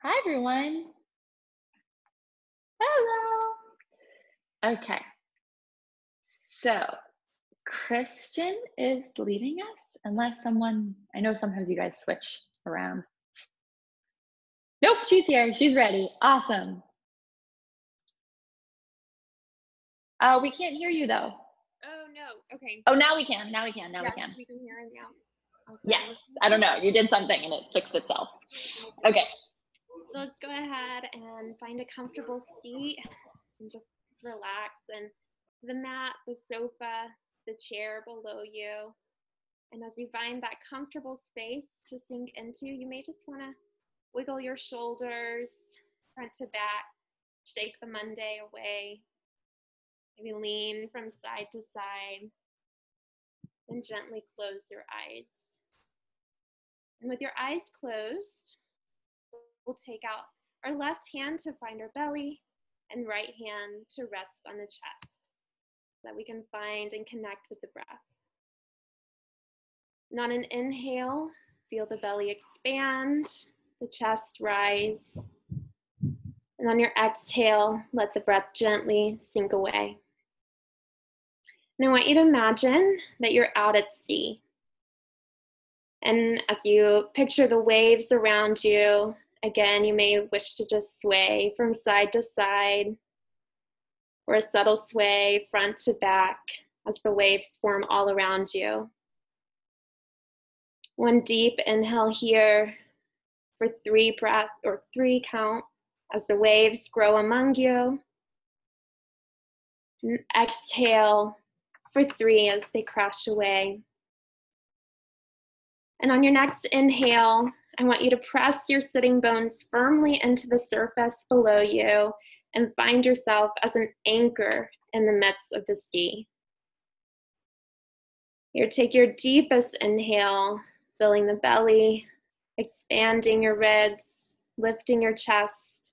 Hi, everyone. Hello. Okay. So Kristen is leading us, unless someone, I know sometimes you guys switch around. Nope, she's here. She's ready. Awesome. We can't hear you though. Oh, no. Okay. Oh, now we can. Now we can. We can hear it now. Okay. Yes. I don't know. You did something and it fixed itself. Okay. So let's go ahead and find a comfortable seat and just relax. And the mat, the sofa, the chair below you. And as you find that comfortable space to sink into, you may just want to wiggle your shoulders front to back, shake the Monday away, maybe lean from side to side, and gently close your eyes. And with your eyes closed, we'll take out our left hand to find our belly and right hand to rest on the chest so that we can find and connect with the breath. And on an inhale, feel the belly expand, the chest rise. And on your exhale, let the breath gently sink away. And I want you to imagine that you're out at sea. And as you picture the waves around you, again, you may wish to just sway from side to side, or a subtle sway front to back as the waves form all around you. One deep inhale here for 3 breaths, or 3 count, as the waves grow among you. And exhale for 3 as they crash away. And on your next inhale, I want you to press your sitting bones firmly into the surface below you and find yourself as an anchor in the midst of the sea. Here, take your deepest inhale, filling the belly, expanding your ribs, lifting your chest,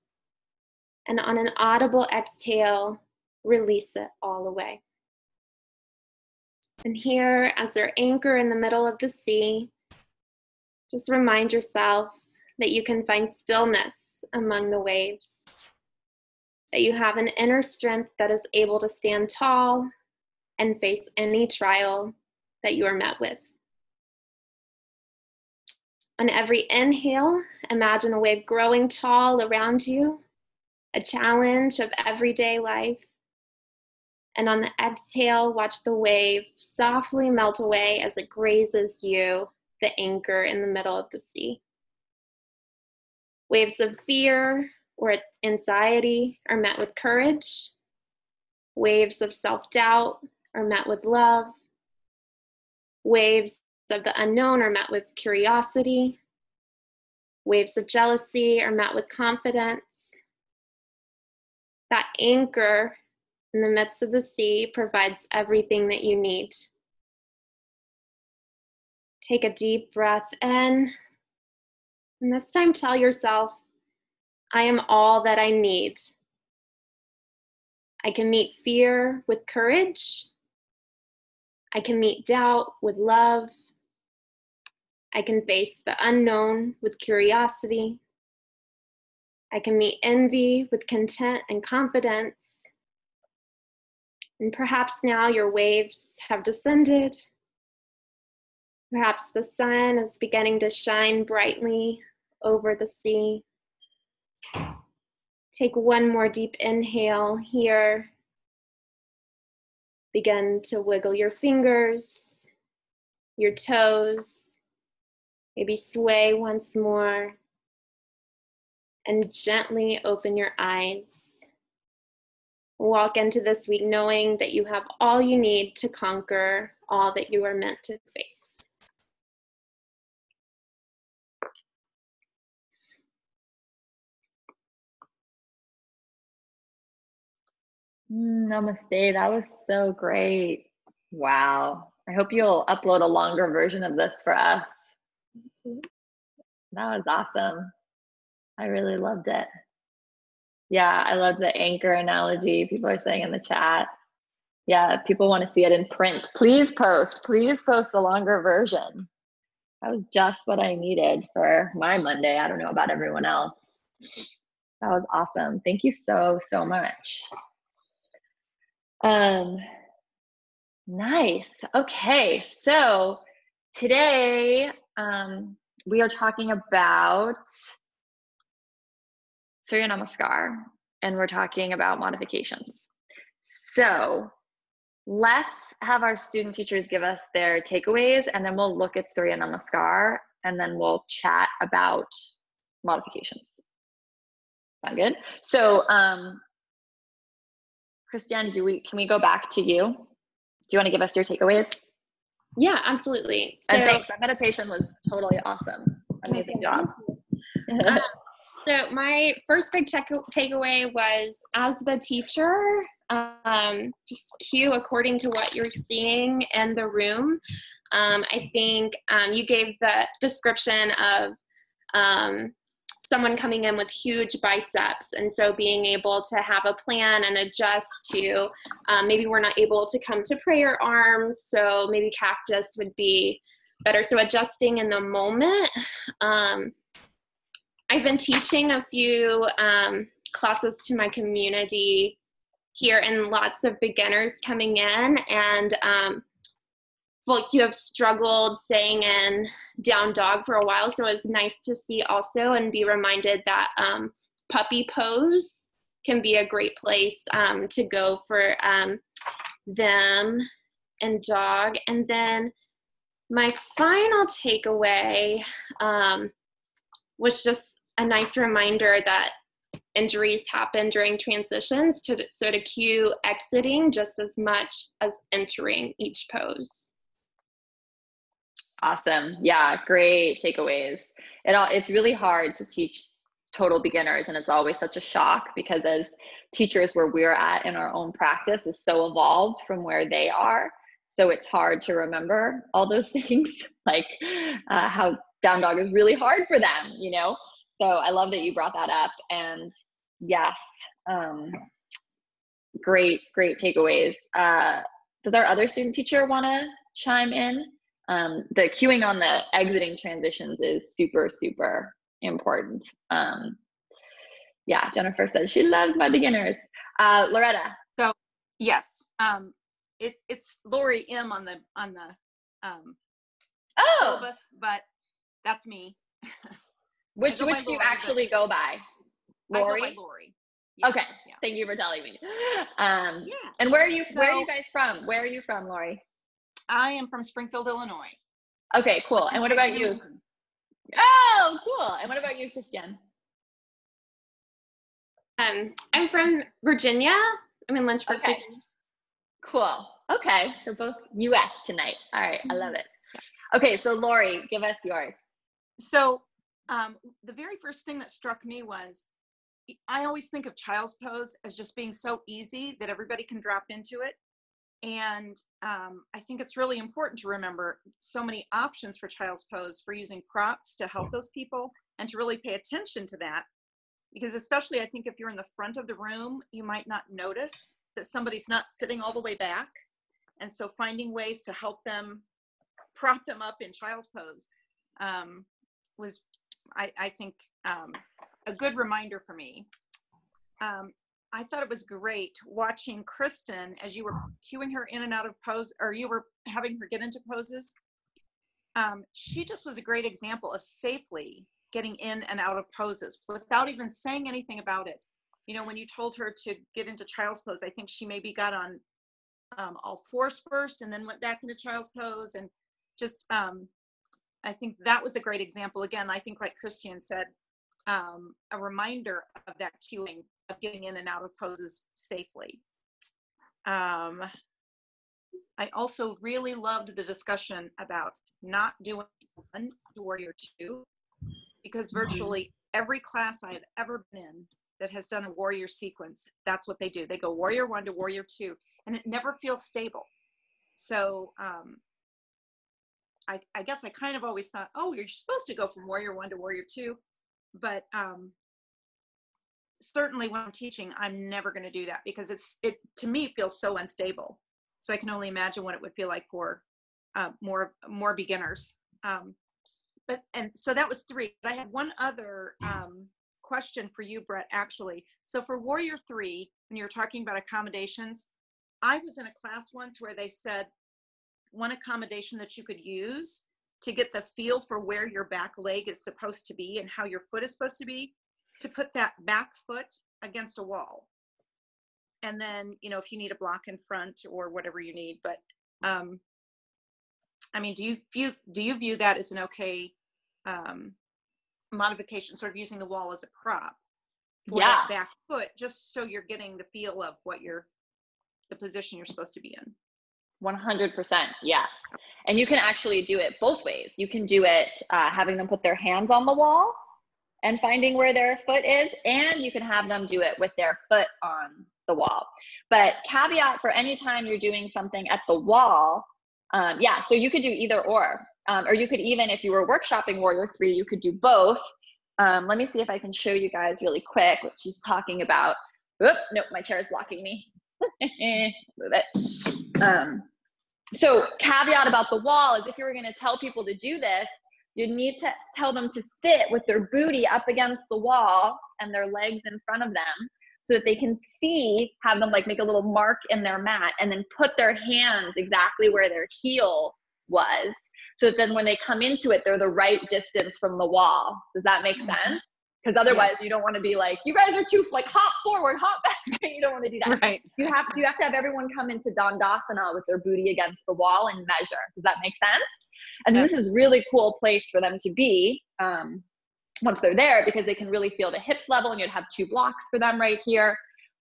and on an audible exhale, release it all away. And here, as your anchor in the middle of the sea, just remind yourself that you can find stillness among the waves, that you have an inner strength that is able to stand tall and face any trial that you are met with. On every inhale, imagine a wave growing tall around you, a challenge of everyday life. And on the exhale, watch the wave softly melt away as it grazes you, the anchor in the middle of the sea. Waves of fear or anxiety are met with courage. Waves of self-doubt are met with love. Waves of the unknown are met with curiosity. Waves of jealousy are met with confidence. That anchor in the midst of the sea provides everything that you need. Take a deep breath in, and this time tell yourself, I am all that I need. I can meet fear with courage. I can meet doubt with love. I can face the unknown with curiosity. I can meet envy with content and confidence. And perhaps now your waves have descended. Perhaps the sun is beginning to shine brightly over the sea. Take one more deep inhale here. Begin to wiggle your fingers, your toes, maybe sway once more, and gently open your eyes. Walk into this week knowing that you have all you need to conquer all that you are meant to face. Namaste. That was so great. Wow. I hope you'll upload a longer version of this for us. That was awesome. I really loved it. Yeah, I love the anchor analogy people are saying in the chat. Yeah, people want to see it in print. Please post the longer version. That was just what I needed for my Monday. I don't know about everyone else. That was awesome. Thank you so, so much. Nice. Okay. So today, we are talking about Surya Namaskar, and we're talking about modifications. So let's have our student teachers give us their takeaways, and then we'll look at Surya Namaskar, and then we'll chat about modifications. Sound good? So, Christiane, can we go back to you? Do you want to give us your takeaways? Yeah, absolutely. So, and thanks. That meditation was totally awesome. Amazing job. So my first big takeaway was, as the teacher, just cue according to what you're seeing in the room. I think you gave the description of someone coming in with huge biceps, and so being able to have a plan and adjust to maybe we're not able to come to prayer arms, so maybe cactus would be better. So adjusting in the moment. I've been teaching a few classes to my community here, and lots of beginners coming in, and folks who have struggled staying in down dog for a while. So it's nice to see also and be reminded that puppy pose can be a great place to go for them and dog. And then my final takeaway was just a nice reminder that injuries happen during transitions, so to cue exiting just as much as entering each pose. Awesome. Yeah, great takeaways. It's really hard to teach total beginners, and it's always such a shock because as teachers, where we're at in our own practice is so evolved from where they are. So it's hard to remember all those things, like how down dog is really hard for them, you know? So I love that you brought that up. And yes, great takeaways. Does our other student teacher want to chime in? The cueing on the exiting transitions is super, super important. Yeah, Jennifer says she loves my beginners. Loretta. So yes, it's Lori M on the syllabus, but that's me. Which do you actually go by? Lori? I go by Lori. Yeah, okay. Yeah. Thank you for telling me. Yeah. And where are you guys from? Where are you from, Lori? I am from Springfield, Illinois. Okay, cool. And what about you? Oh, cool. And what about you, Christiane? I'm from Virginia. I'm in Lynchburg, okay. Virginia. Cool. Okay, so both U.S. tonight. All right, I love it. Okay, so Lori, give us yours. So the very first thing that struck me was, I always think of child's pose as just being so easy that everybody can drop into it. And I think it's really important to remember so many options for child's pose, for using props to help those people, and to really pay attention to that. Because especially, I think if you're in the front of the room, you might not notice that somebody's not sitting all the way back. And so finding ways to help them, prop them up in child's pose was, I think, a good reminder for me. I thought it was great watching Kristen as you were cueing her in and out of pose, or you were having her get into poses. She just was a great example of safely getting in and out of poses without even saying anything about it. You know, when you told her to get into child's pose, I think she maybe got on all fours first and then went back into child's pose. And just, I think that was a great example. Again, I think like Christiane said, a reminder of that cueing, of getting in and out of poses safely. I also really loved the discussion about not doing one to warrior two, because virtually every class I have ever been in that has done a warrior sequence, that's what they do. They go warrior one to warrior two, and it never feels stable. So I guess I kind of always thought, oh, you're supposed to go from warrior one to warrior two, but certainly when I'm teaching, I'm never going to do that, because it to me feels so unstable. So I can only imagine what it would feel like for more beginners. And so that was 3. But I had one other question for you, Brett, actually. So for Warrior 3, when you're talking about accommodations, I was in a class once where they said one accommodation that you could use to get the feel for where your back leg is supposed to be and how your foot is supposed to be, to put that back foot against a wall. And then, you know, if you need a block in front or whatever you need, but I mean, do you view that as an okay modification, sort of using the wall as a prop for that back foot, just so you're getting the feel of what the position you're supposed to be in? 100%, yes. And you can actually do it both ways. You can do it having them put their hands on the wall and finding where their foot is, and you can have them do it with their foot on the wall. But caveat for any time you're doing something at the wall, so you could do either or you could even, if you were workshopping Warrior 3, you could do both. Let me see if I can show you guys really quick what she's talking about. Oop, nope, my chair is blocking me. Move it. So caveat about the wall is if you were going to tell people to do this, you'd need to tell them to sit with their booty up against the wall and their legs in front of them so that they can see, have them like make a little mark in their mat and then put their hands exactly where their heel was. So that then when they come into it, they're the right distance from the wall. Does that make sense? Because otherwise you don't want to be like, you guys are too, like, hop forward, hop back. You don't want to do that. Right. You have to have everyone come into Dandasana with their booty against the wall and measure. Does that make sense? And this is really cool place for them to be once they're there, because they can really feel the hips level, and you'd have 2 blocks for them right here.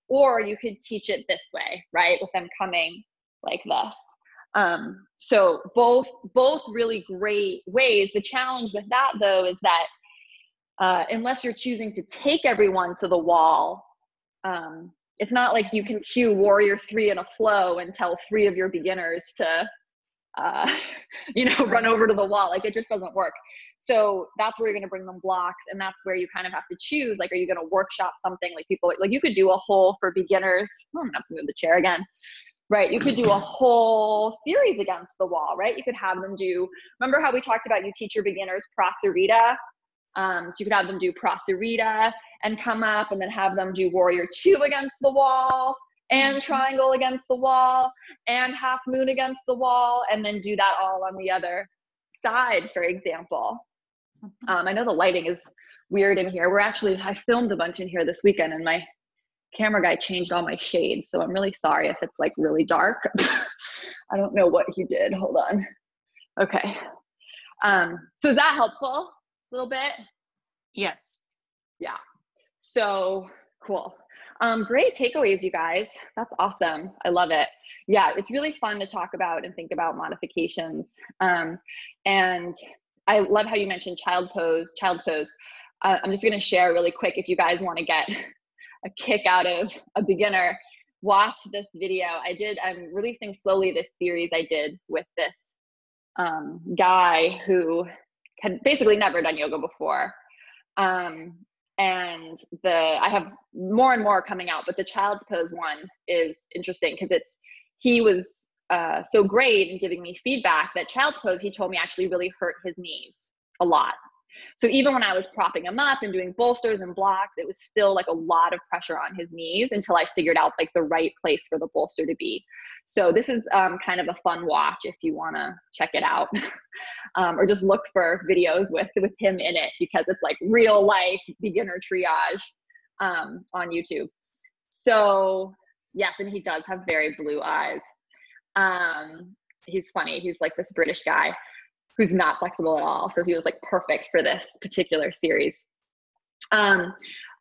Or you could teach it this way, right? With them coming like this. So both really great ways. The challenge with that though is that unless you're choosing to take everyone to the wall, it's not like you can cue Warrior 3 in a flow and tell 3 of your beginners to, run over to the wall. Like, it just doesn't work. So that's where you're going to bring them blocks. And that's where you kind of have to choose, like, are you going to workshop something like people, like you could do a whole for beginners. I'm going to have to move the chair again. Right. You could do a whole series against the wall, right? You could have them do, remember how we talked about you teach your beginners Prasarita? So you could have them do Prasarita and come up, and then have them do Warrior 2 against the wall and triangle against the wall and half moon against the wall, and then do that all on the other side, for example. I know the lighting is weird in here. I filmed a bunch in here this weekend, and my camera guy changed all my shades. So I'm really sorry if it's like really dark. I don't know what he did. Hold on. Okay. So is that helpful? A little bit? Yes. Yeah. So cool. Great takeaways, you guys. That's awesome. I love it. Yeah, it's really fun to talk about and think about modifications. And I love how you mentioned child's pose. I'm just going to share really quick, if you guys want to get a kick out of a beginner, watch this video. I'm releasing slowly this series I did with this guy who had basically never done yoga before. And I have more and more coming out, but the child's pose one is interesting because he was so great in giving me feedback that child's pose, he told me, actually really hurt his knees a lot. So even when I was propping him up and doing bolsters and blocks, it was still like a lot of pressure on his knees until I figured out like the right place for the bolster to be. So this is kind of a fun watch if you want to check it out, or just look for videos with him in it, because it's like real life beginner triage on YouTube. So yes, and he does have very blue eyes. He's funny. He's like this British guy who's not flexible at all. So he was like perfect for this particular series.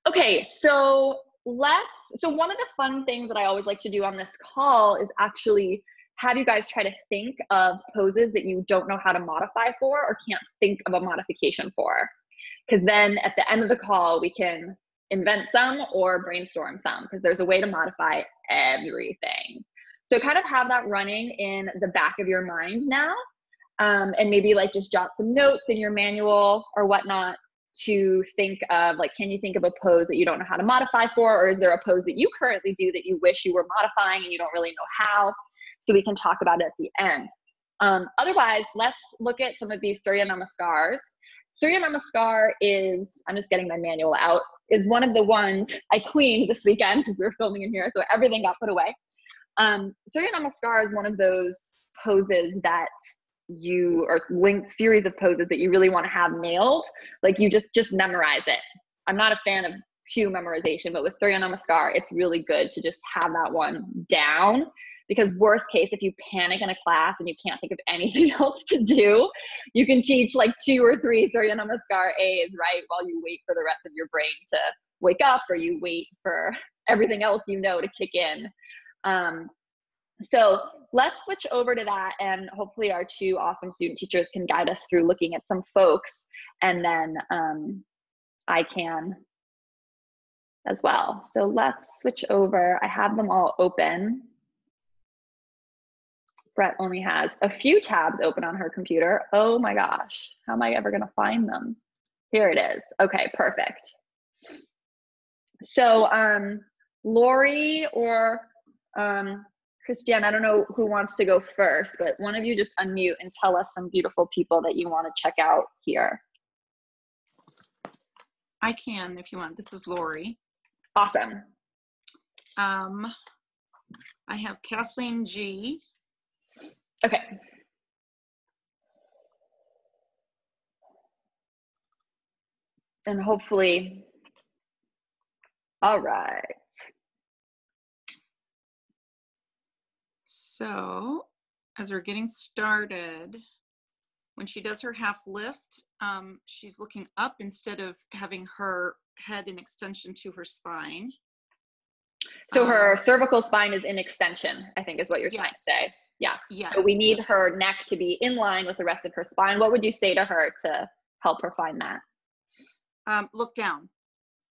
Okay, so one of the fun things that I always like to do on this call is actually have you guys try to think of poses that you don't know how to modify for or can't think of a modification for. Because then at the end of the call, we can invent some or brainstorm some, because there's a way to modify everything. So kind of have that running in the back of your mind now. And maybe like just jot some notes in your manual or whatnot to think of, like, can you think of a pose that you don't know how to modify for, or is there a pose that you currently do that you wish you were modifying and you don't really know how? So we can talk about it at the end. Otherwise, let's look at some of these Surya Namaskars. Surya Namaskar is, I'm just getting my manual out, is one of the ones I cleaned this weekend because we were filming in here, so everything got put away. Surya Namaskar is one of those poses that or linked series of poses that you really want to have nailed. Like you just memorize it. I'm not a fan of cue memorization, but with Surya Namaskar, it's really good to just have that one down, because worst case, if you panic in a class and you can't think of anything else to do, you can teach like 2 or 3 Surya Namaskar A's, right? While you wait for the rest of your brain to wake up, or you wait for everything else to kick in. So let's switch over to that, and hopefully our 2 awesome student teachers can guide us through looking at some folks, and then I can as well. So let's switch over. I have them all open. Brett only has a few tabs open on her computer. Oh my gosh, how am I ever gonna find them? Here it is. Okay, perfect. So Lori or Christiane, I don't know who wants to go first, but one of you just unmute and tell us some beautiful people that you want to check out here. I can if you want. This is Lori. Awesome. I have Kathleen G. Okay. And hopefully, all right. So as we're getting started, when she does her half lift, she's looking up instead of having her head in extension to her spine. So her cervical spine is in extension, I think is what you're trying to say. Yeah. Yeah. So we need her neck to be in line with the rest of her spine. What would you say to her to help her find that? Look down.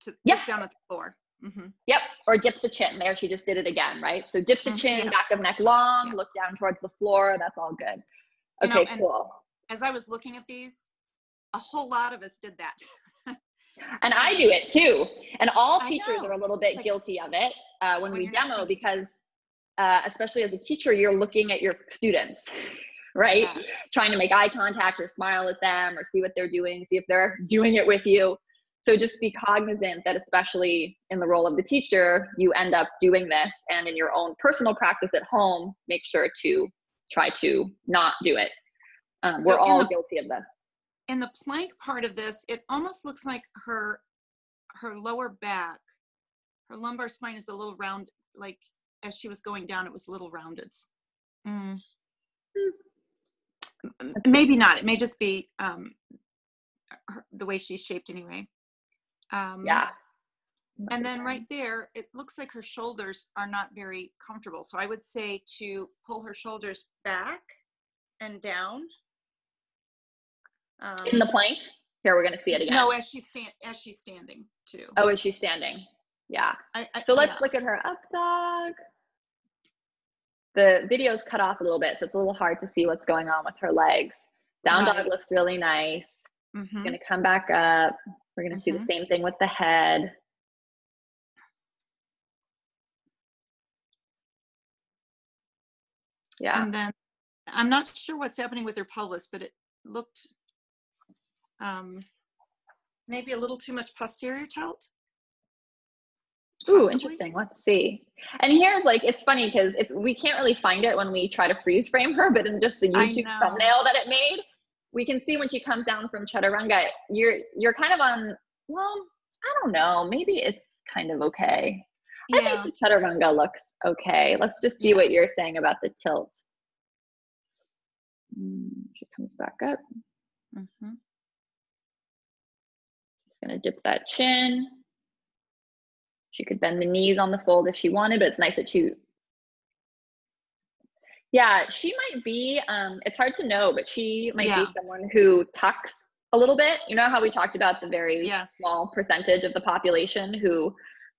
Look down at the floor. Mm-hmm. Yep. Or dip the chin. There, she just did it again, right? So dip the chin, back of neck long, look down towards the floor. That's all good. Okay, cool. As I was looking at these, a whole lot of us did that. And I do it too. And all teachers are a little bit guilty of it when we demo, because especially as a teacher, you're looking at your students, right? Yeah. Trying to make eye contact or smile at them or see what they're doing, see if they're doing it with you. So just be cognizant that, especially in the role of the teacher, you end up doing this, and in your own personal practice at home, make sure to try to not do it. We're all guilty of this. In the plank part of this, it almost looks like her lower back, her lumbar spine is a little round, like as she was going down, it was a little rounded. Maybe not. It may just be the way she's shaped anyway. Yeah. And then right there, it looks like her shoulders are not very comfortable. So I would say to pull her shoulders back and down. In the plank? Here, we're going to see it again. No, as she's standing too. Oh, as she's standing. Yeah. So let's look at her up dog. The video's cut off a little bit, so it's a little hard to see what's going on with her legs. Down dog looks really nice. Mm-hmm. Going to come back up. We're going to see the same thing with the head. Yeah. And then I'm not sure what's happening with her pelvis, but it looked maybe a little too much posterior tilt. Ooh, possibly. Interesting. Let's see. And here's it's funny because we can't really find it when we try to freeze frame her, but in just the YouTube thumbnail that it made, we can see when she comes down from Chaturanga, you're kind of on, well, I don't know, maybe it's kind of okay. Yeah. I think the Chaturanga looks okay. Let's just see what you're saying about the tilt. She comes back up. Mm-hmm. Just gonna dip that chin. She could bend the knees on the fold if she wanted, but it's nice that she might be, it's hard to know, but she might be someone who tucks a little bit. You know how we talked about the very small percentage of the population who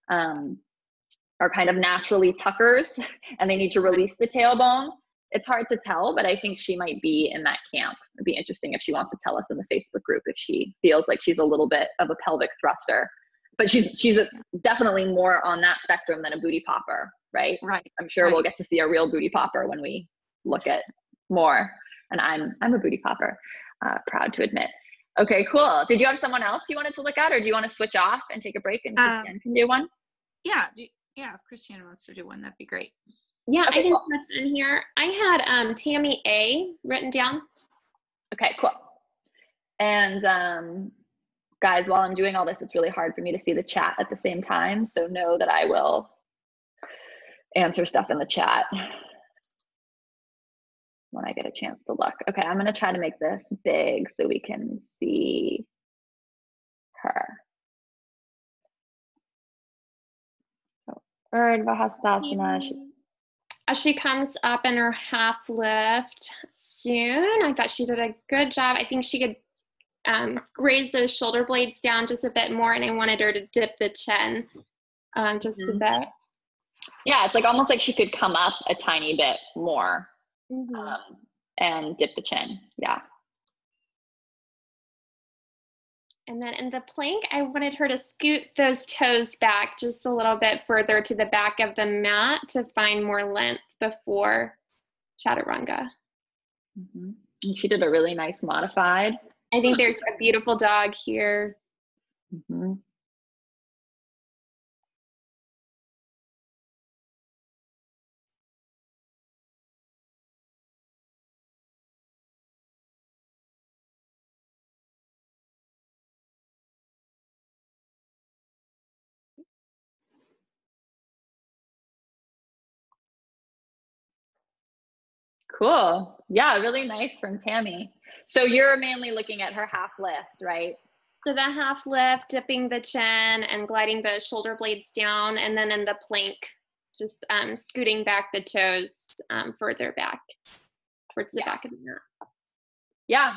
are kind of naturally tuckers and they need to release the tailbone? It's hard to tell, but I think she might be in that camp. It'd be interesting if she wants to tell us in the Facebook group if she feels like she's a little bit of a pelvic thruster. But she's definitely more on that spectrum than a booty popper, right? Right. I'm sure we'll get to see a real booty popper when we look at more. And I'm a booty popper, proud to admit. Okay, cool. Did you have someone else you wanted to look at, or do you want to switch off and take a break and Christiane can do one? Yeah. If Christiane wants to do one, that'd be great. Yeah, Okay, I can cool. switch in here. I had Tammy A written down. Okay, cool. And guys, while I'm doing all this, it's really hard for me to see the chat at the same time. So know that I will answer stuff in the chat when I get a chance to look. Okay, I'm gonna try to make this big so we can see her. So, Urdhva Hastasana. As she comes up in her half lift soon, I thought she did a good job. I think she could raise those shoulder blades down just a bit more, and I wanted her to dip the chin just a bit. Yeah, it's like almost like she could come up a tiny bit more and dip the chin. Yeah. And then in the plank, I wanted her to scoot those toes back just a little bit further to the back of the mat to find more length before chaturanga. And she did a really nice modified. I think there's a beautiful dog here. Cool. Yeah, really nice from Tammy. So you're mainly looking at her half lift, right? So the half lift, dipping the chin and gliding the shoulder blades down, and then in the plank, just scooting back the toes further back towards the back of the mat. Yeah,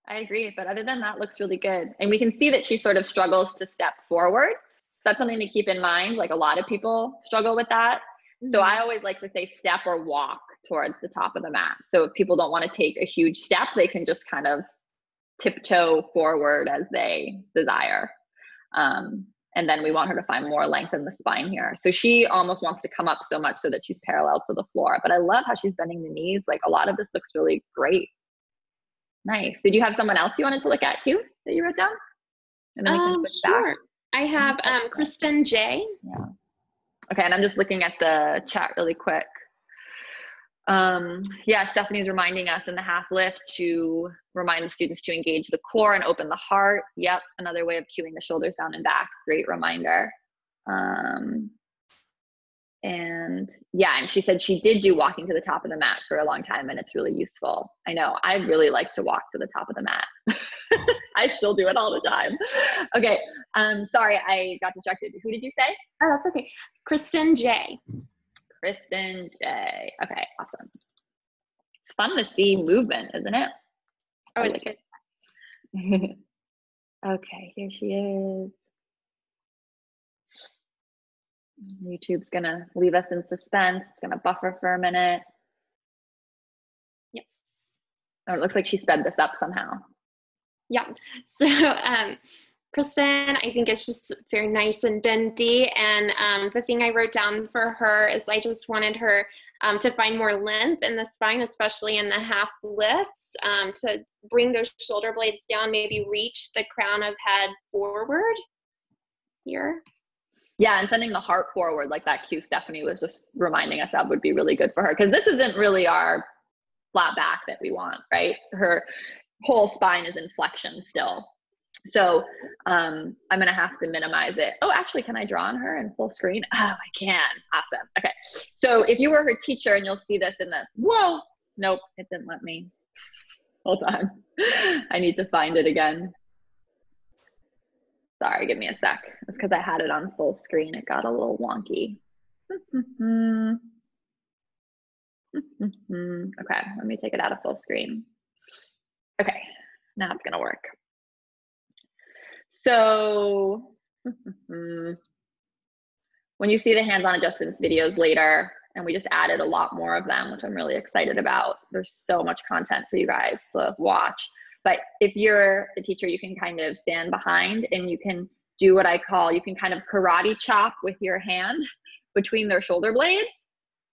I agree. But other than that, looks really good. And we can see that she sort of struggles to step forward. That's something to keep in mind. Like a lot of people struggle with that. So I always like to say step or walk towards the top of the mat. So if people don't want to take a huge step, they can just kind of tiptoe forward as they desire. And then we want her to find more length in the spine here. So she almost wants to come up so much so that she's parallel to the floor. But I love how she's bending the knees. Like a lot of this looks really great. Nice. Did you have someone else you wanted to look at too that you wrote down? And then we can switch sure. back. I have Kristen J. Yeah. Okay, and I'm just looking at the chat really quick. Yeah, Stephanie's reminding us in the half lift to remind the students to engage the core and open the heart. Yep, another way of cueing the shoulders down and back. Great reminder. And yeah, and she said she did do walking to the top of the mat for a long time, and it's really useful. I know, I really like to walk to the top of the mat. I still do it all the time. Okay, sorry, I got distracted. Who did you say? Oh, that's okay. Kristen J. Kristen J. Okay, awesome. It's fun to see movement, isn't it? Oh, it's good. Okay, here she is. YouTube's gonna leave us in suspense. It's gonna buffer for a minute. Yes. Oh, it looks like she sped this up somehow. Yeah. So Kristen, I think it's just very nice and bendy. And the thing I wrote down for her is I just wanted her to find more length in the spine, especially in the half lifts, to bring those shoulder blades down, maybe reach the crown of head forward here. Yeah, and sending the heart forward, like that cue Stephanie was just reminding us of, would be really good for her, because this isn't really our flat back that we want, right? Her whole spine is in flexion still. So I'm going to have to minimize it. Oh, actually, can I draw on her in full screen? Oh, I can. Awesome. Okay. So if you were her teacher, and you'll see this in the, whoa, nope, it didn't let me. Hold on. I need to find it again. Sorry, give me a sec. It's because I had it on full screen. It got a little wonky. Okay, let me take it out of full screen. Okay, now it's gonna work. So when you see the hands-on adjustments videos later, and we just added a lot more of them, which I'm really excited about. There's so much content for you guys to watch. But if you're the teacher, you can kind of stand behind and you can do what I call, you can kind of karate chop with your hand between their shoulder blades.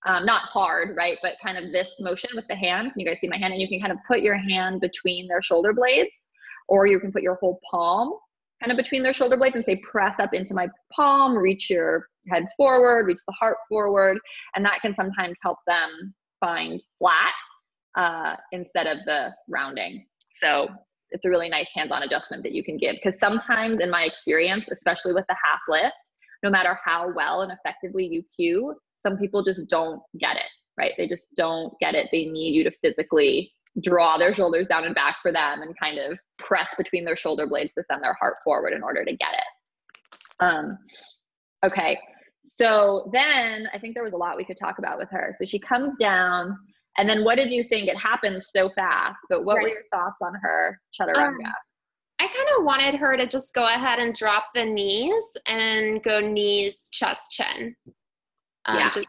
Not hard, right? But kind of this motion with the hand. Can you guys see my hand? And you can kind of put your hand between their shoulder blades. or you can put your whole palm kind of between their shoulder blades and say, press up into my palm, reach your head forward, reach the heart forward. And that can sometimes help them find flat instead of the rounding. So it's a really nice hands-on adjustment that you can give, because sometimes in my experience, especially with the half lift, no matter how well and effectively you cue, some people just don't get it, right? They just don't get it. They need you to physically draw their shoulders down and back for them and kind of press between their shoulder blades to send their heart forward in order to get it. Okay. So then I think there was a lot we could talk about with her. So she comes down, and then what did you think? It happens so fast, but what were your thoughts on her chaturanga? I kind of wanted her to just go ahead and drop the knees and go knees, chest, chin. Just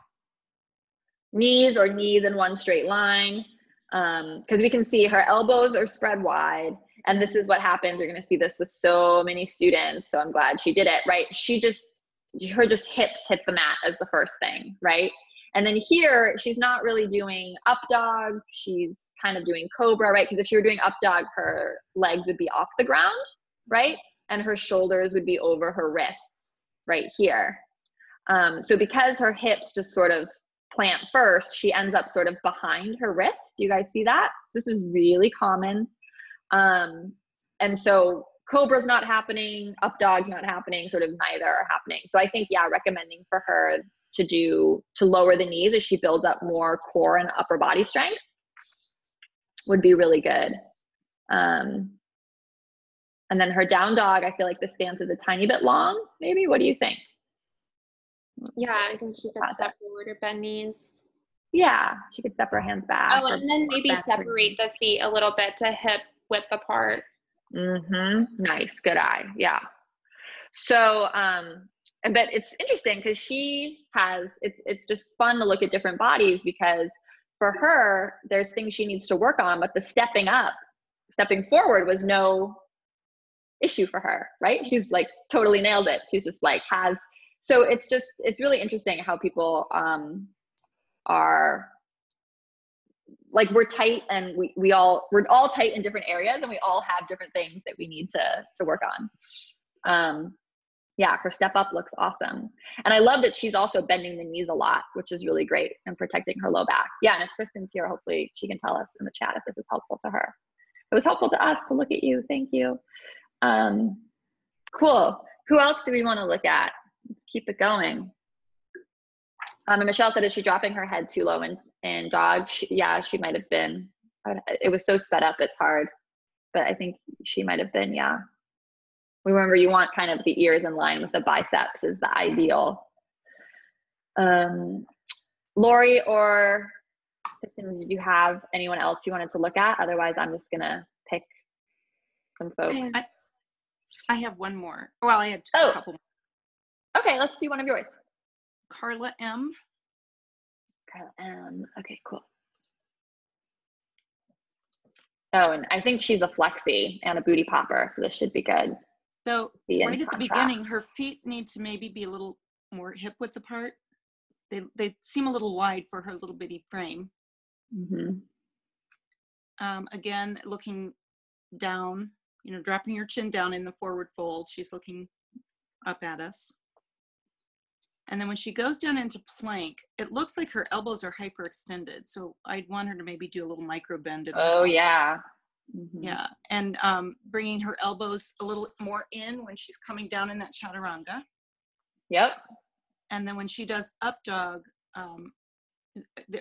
knees in one straight line. Because we can see her elbows are spread wide, and this is what happens. You're going to see this with so many students. So I'm glad she did it, right? Her hips hit the mat as the first thing, right? And then here, she's not really doing up dog. She's kind of doing cobra, right? Because if she were doing up dog, her legs would be off the ground, right? And her shoulders would be over her wrists right here. So because her hips just sort of plant first, she ends up sort of behind her wrist. Do you guys see that? This is really common. And so cobra's not happening, up dog's not happening, sort of neither are happening. So I think, recommending for her to lower the knees as she builds up more core and upper body strength would be really good. And then her down dog, I feel like the stance is a tiny bit long, maybe. What do you think? Yeah, I think she could step forward or bend knees. Yeah, she could step her hands back. Oh, and then maybe separate the feet a little bit to hip width apart. Nice, good eye. Yeah. So, but it's interesting because it's just fun to look at different bodies, because for her, there's things she needs to work on, but the stepping forward was no issue for her, right? She's like totally nailed it. She's just like so it's really interesting how people are like, we're tight, and we're all tight in different areas, and we all have different things that we need to work on. Her step up looks awesome. And I love that she's also bending the knees a lot, which is really great, and protecting her low back. Yeah, and if Kristen's here, hopefully she can tell us in the chat if this is helpful to her. It was helpful to us to look at you. Thank you. Cool. Who else do we want to look at? Let's keep it going. And Michelle said, is she dropping her head too low in dog? She might have been. It was so sped up, it's hard. But I think she might have been, yeah. Remember, you want kind of the ears in line with the biceps is the ideal. Lori or Kristen, did you have anyone else you wanted to look at? Otherwise, I'm just going to pick some folks. I have one more. Well, I had a couple more. Okay, let's do one of yours. Carla M. Okay, cool. Oh, and I think she's a flexi and a booty popper, so this should be good. So right at the beginning, her feet need to maybe be a little more hip width apart. They seem a little wide for her little bitty frame. Again, looking down, dropping your chin down in the forward fold. She's looking up at us. And then when she goes down into plank, it looks like her elbows are hyperextended. So I'd want her to maybe do a little micro bend. Yeah. Yeah. And bringing her elbows a little more in when she's coming down in that chaturanga. Yep. And then when she does up dog,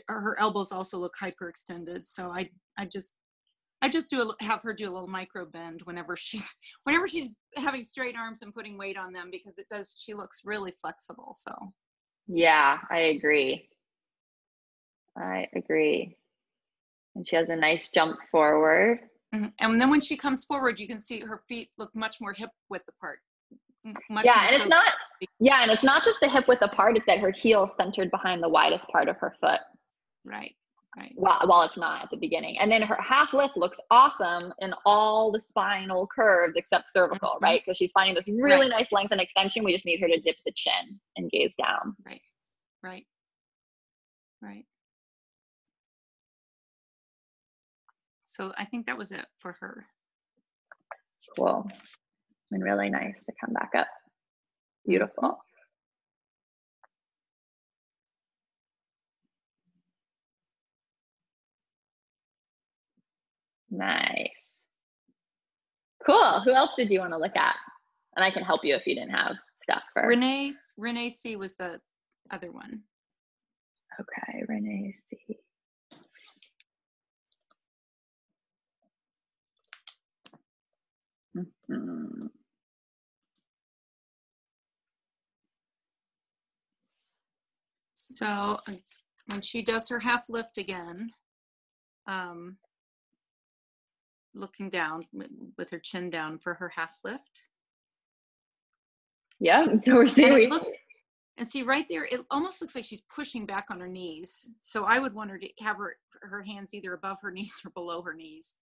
her elbows also look hyperextended. So I just have her do a little micro bend whenever she's having straight arms and putting weight on them, because she looks really flexible. So yeah, I agree. And she has a nice jump forward. And then when she comes forward, you can see her feet look much more hip width apart. And it's not just the hip width apart, it's that her heel centered behind the widest part of her foot. Right. While it's not at the beginning. And then her half lift looks awesome in all the spinal curves except cervical, right? Because she's finding this really nice length and extension. We just need her to dip the chin and gaze down. Right. So I think that was it for her. Cool. And really nice to come back up. Beautiful. Nice. Cool. Who else did you want to look at? And I can help you if you didn't have stuff for Renee C was the other one. Okay, Renee C. Mm-hmm. So when she does her half lift again, looking down with her chin down for her half lift. Yeah, so we're seeing. And see right there, it almost looks like she's pushing back on her knees. So I would want her to have her hands either above her knees or below her knees.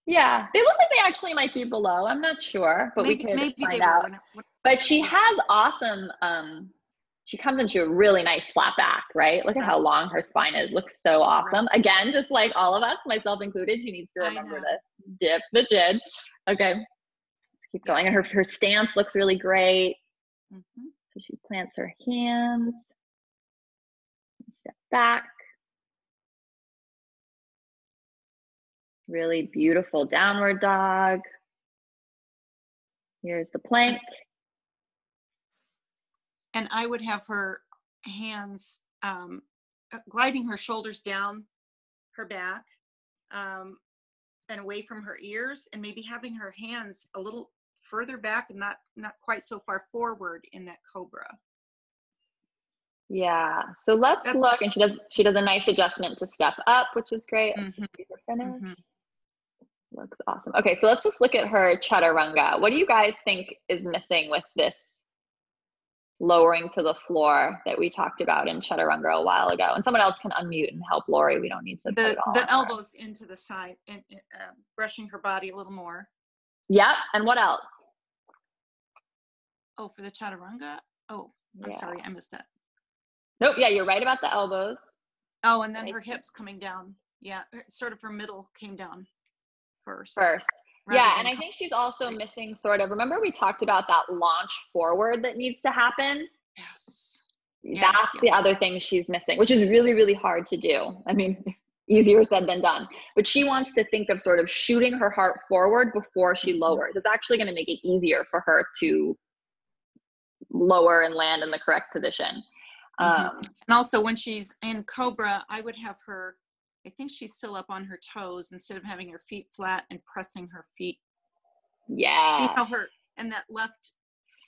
Yeah, they look like they actually might be below. I'm not sure, but maybe, we could find they out. Were. But she has awesome, she comes into a really nice flat back, right? Look at how long her spine is. Looks so awesome. Right. Again, just like all of us, myself included, she needs to remember to dip the chin. Okay, let's keep going. And her stance looks really great. So she plants her hands, step back. Really beautiful downward dog. Here's the plank. And I would have her hands gliding her shoulders down her back and away from her ears, and maybe having her hands a little further back and not quite so far forward in that cobra. Yeah, so let's look. And she does a nice adjustment to step up, which is great. Let's just see her finish. Looks awesome. Okay, so let's just look at her chaturanga. What do you guys think is missing with this lowering to the floor that we talked about in chaturanga a while ago? And someone else can unmute and help Lori. We don't need to put it all the elbows into the side and brushing her body a little more. Yep. And what else? Oh, for the chaturanga? Oh, I'm sorry, I missed that. Nope. Yeah, you're right about the elbows. Oh, and then her hips coming down. Yeah, sort of her middle came down first. Yeah, and I think she's also missing sort of, remember we talked about that launch forward that needs to happen? Yes. That's the other thing she's missing, which is really, really hard to do. I mean, easier said than done. But she wants to think of sort of shooting her heart forward before she lowers. It's actually going to make it easier for her to lower and land in the correct position. And also when she's in cobra, I would have her, I think she's still up on her toes instead of having her feet flat and pressing her feet. Yeah. See how and that left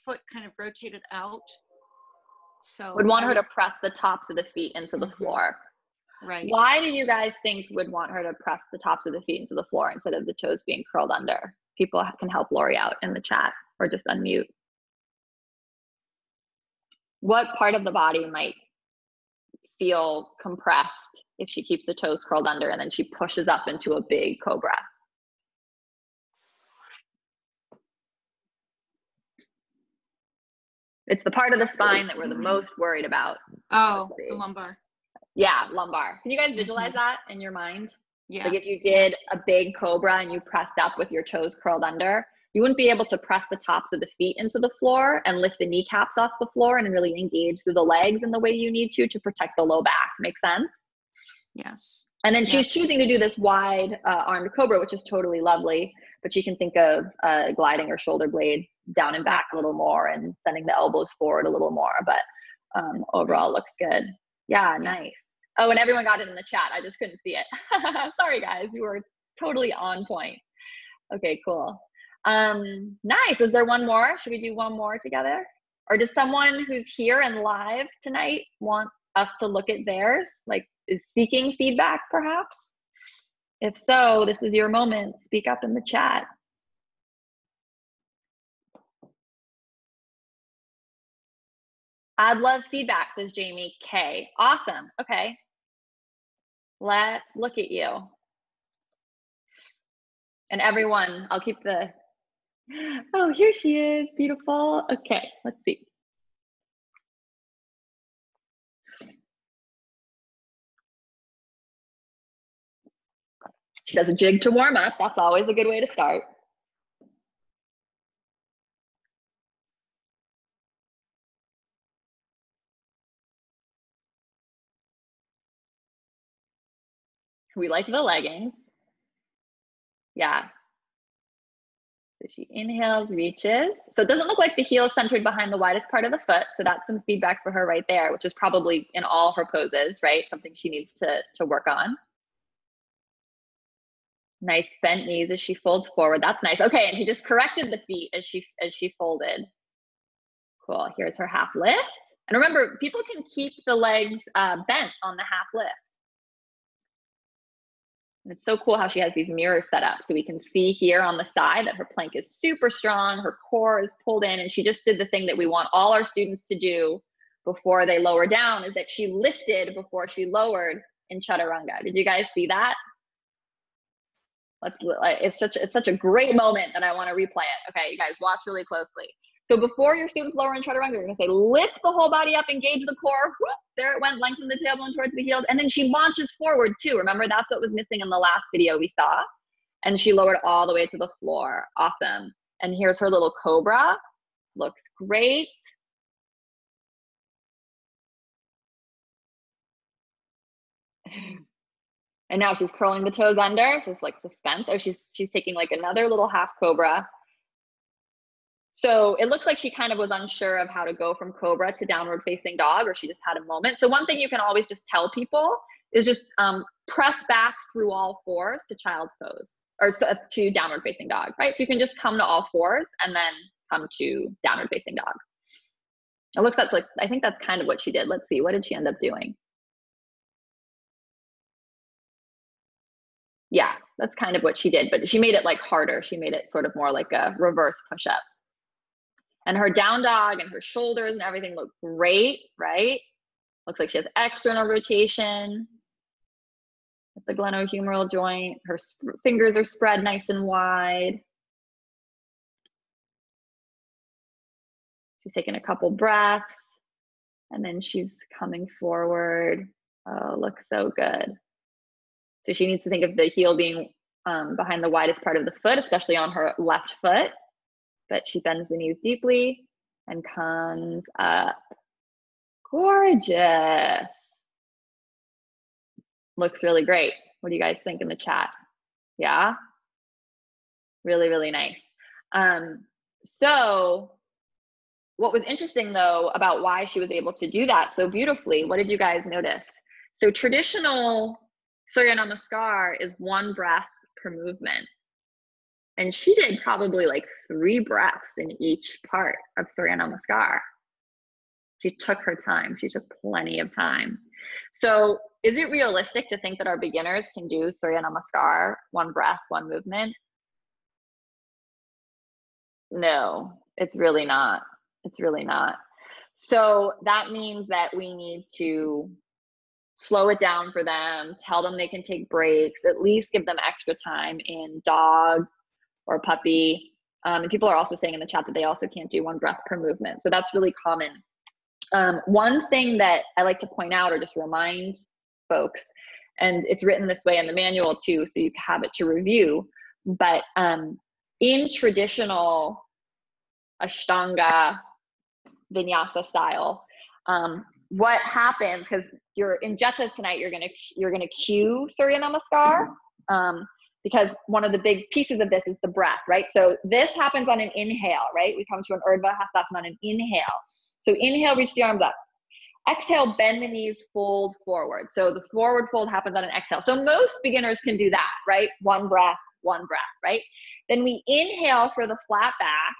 foot kind of rotated out. So would want her to press the tops of the feet into the floor. Right. Why do you guys think would want her to press the tops of the feet into the floor instead of the toes being curled under? People can help Lori out in the chat or just unmute. What part of the body might feel compressed if she keeps the toes curled under and then she pushes up into a big cobra? It's the part of the spine that we're the most worried about. Oh, the lumbar. Yeah, lumbar. Can you guys visualize that in your mind? Yes. Like if you did a big cobra and you pressed up with your toes curled under, you wouldn't be able to press the tops of the feet into the floor and lift the kneecaps off the floor and really engage through the legs in the way you need to protect the low back. Make sense? Yes. And then she's choosing to do this wide armed cobra, which is totally lovely, but she can think of gliding her shoulder blades down and back a little more and sending the elbows forward a little more, but overall looks good. Yeah, nice. Oh, and everyone got it in the chat. I just couldn't see it. Sorry guys, you were totally on point. Okay, cool. Nice. Was there one more? Should we do one more together? Or does someone who's here and live tonight want us to look at theirs? Like, is seeking feedback perhaps? If so, this is your moment. Speak up in the chat. I'd love feedback, says Jamie K. Awesome. Okay. Let's look at you. And everyone, I'll keep the, oh, here she is. Beautiful. Okay, let's see. She does a jig to warm up. That's always a good way to start. We like the leggings. Yeah. So she inhales, reaches. So it doesn't look like the heel is centered behind the widest part of the foot. So that's some feedback for her right there, which is probably in all her poses, right? Something she needs to work on. Nice bent knees as she folds forward. That's nice. Okay, and she just corrected the feet as she folded. Cool. Here's her half lift. And remember, people can keep the legs bent on the half lift. And it's so cool how she has these mirrors set up so we can see here on the side that her plank is super strong, her core is pulled in, and she just did the thing that we want all our students to do before they lower down, is that she lifted before she lowered in Chaturanga. Did you guys see that? It's such a great moment that I want to replay it. Okay, you guys watch really closely. So before your students lower in Chaturanga, you're going to say, lift the whole body up, engage the core. Whoop, there it went, lengthen the tailbone towards the heel. And then she launches forward too. Remember, that's what was missing in the last video we saw. And she lowered all the way to the floor. Awesome. And here's her little cobra. Looks great. And now she's curling the toes under, just like suspense. Oh, she's taking like another little half cobra. So it looks like she kind of was unsure of how to go from cobra to downward facing dog, or she just had a moment. So one thing you can always just tell people is just press back through all fours to child's pose, or to downward facing dog, right? So you can just come to all fours and then come to downward facing dog. It looks like, I think that's kind of what she did. Let's see, what did she end up doing? Yeah, that's kind of what she did, but she made it like harder. She made it sort of more like a reverse push-up. And her down dog and her shoulders and everything look great, right? Looks like she has external rotation at the glenohumeral joint. Her fingers are spread nice and wide. She's taking a couple breaths, and then she's coming forward. Oh, looks so good. So she needs to think of the heel being behind the widest part of the foot, especially on her left foot. But she bends the knees deeply and comes up. Gorgeous. Looks really great. What do you guys think in the chat? Yeah? Really, really nice. So what was interesting though about why she was able to do that so beautifully, what did you guys notice? So traditional Surya Namaskar is 1 breath per movement. And she did probably like 3 breaths in each part of Surya Namaskar. She took her time. She took plenty of time. So is it realistic to think that our beginners can do Surya Namaskar, 1 breath, 1 movement? No, it's really not. It's really not. So that means that we need to slow it down for them, tell them they can take breaks, at least give them extra time in dog or puppy. And people are also saying in the chat that they also can't do 1 breath per movement. So that's really common. One thing that I like to point out or just remind folks, and it's written this way in the manual too, so you have it to review, but in traditional Ashtanga vinyasa style, what happens, because you're in Jetas tonight, you're gonna cue Surya Namaskar, because one of the big pieces of this is the breath, right? So this happens on an inhale, right? We come to an Urdhva Hastasana on an inhale. So inhale, reach the arms up. Exhale, bend the knees, fold forward. So the forward fold happens on an exhale. So most beginners can do that, right? 1 breath, right? Then we inhale for the flat back.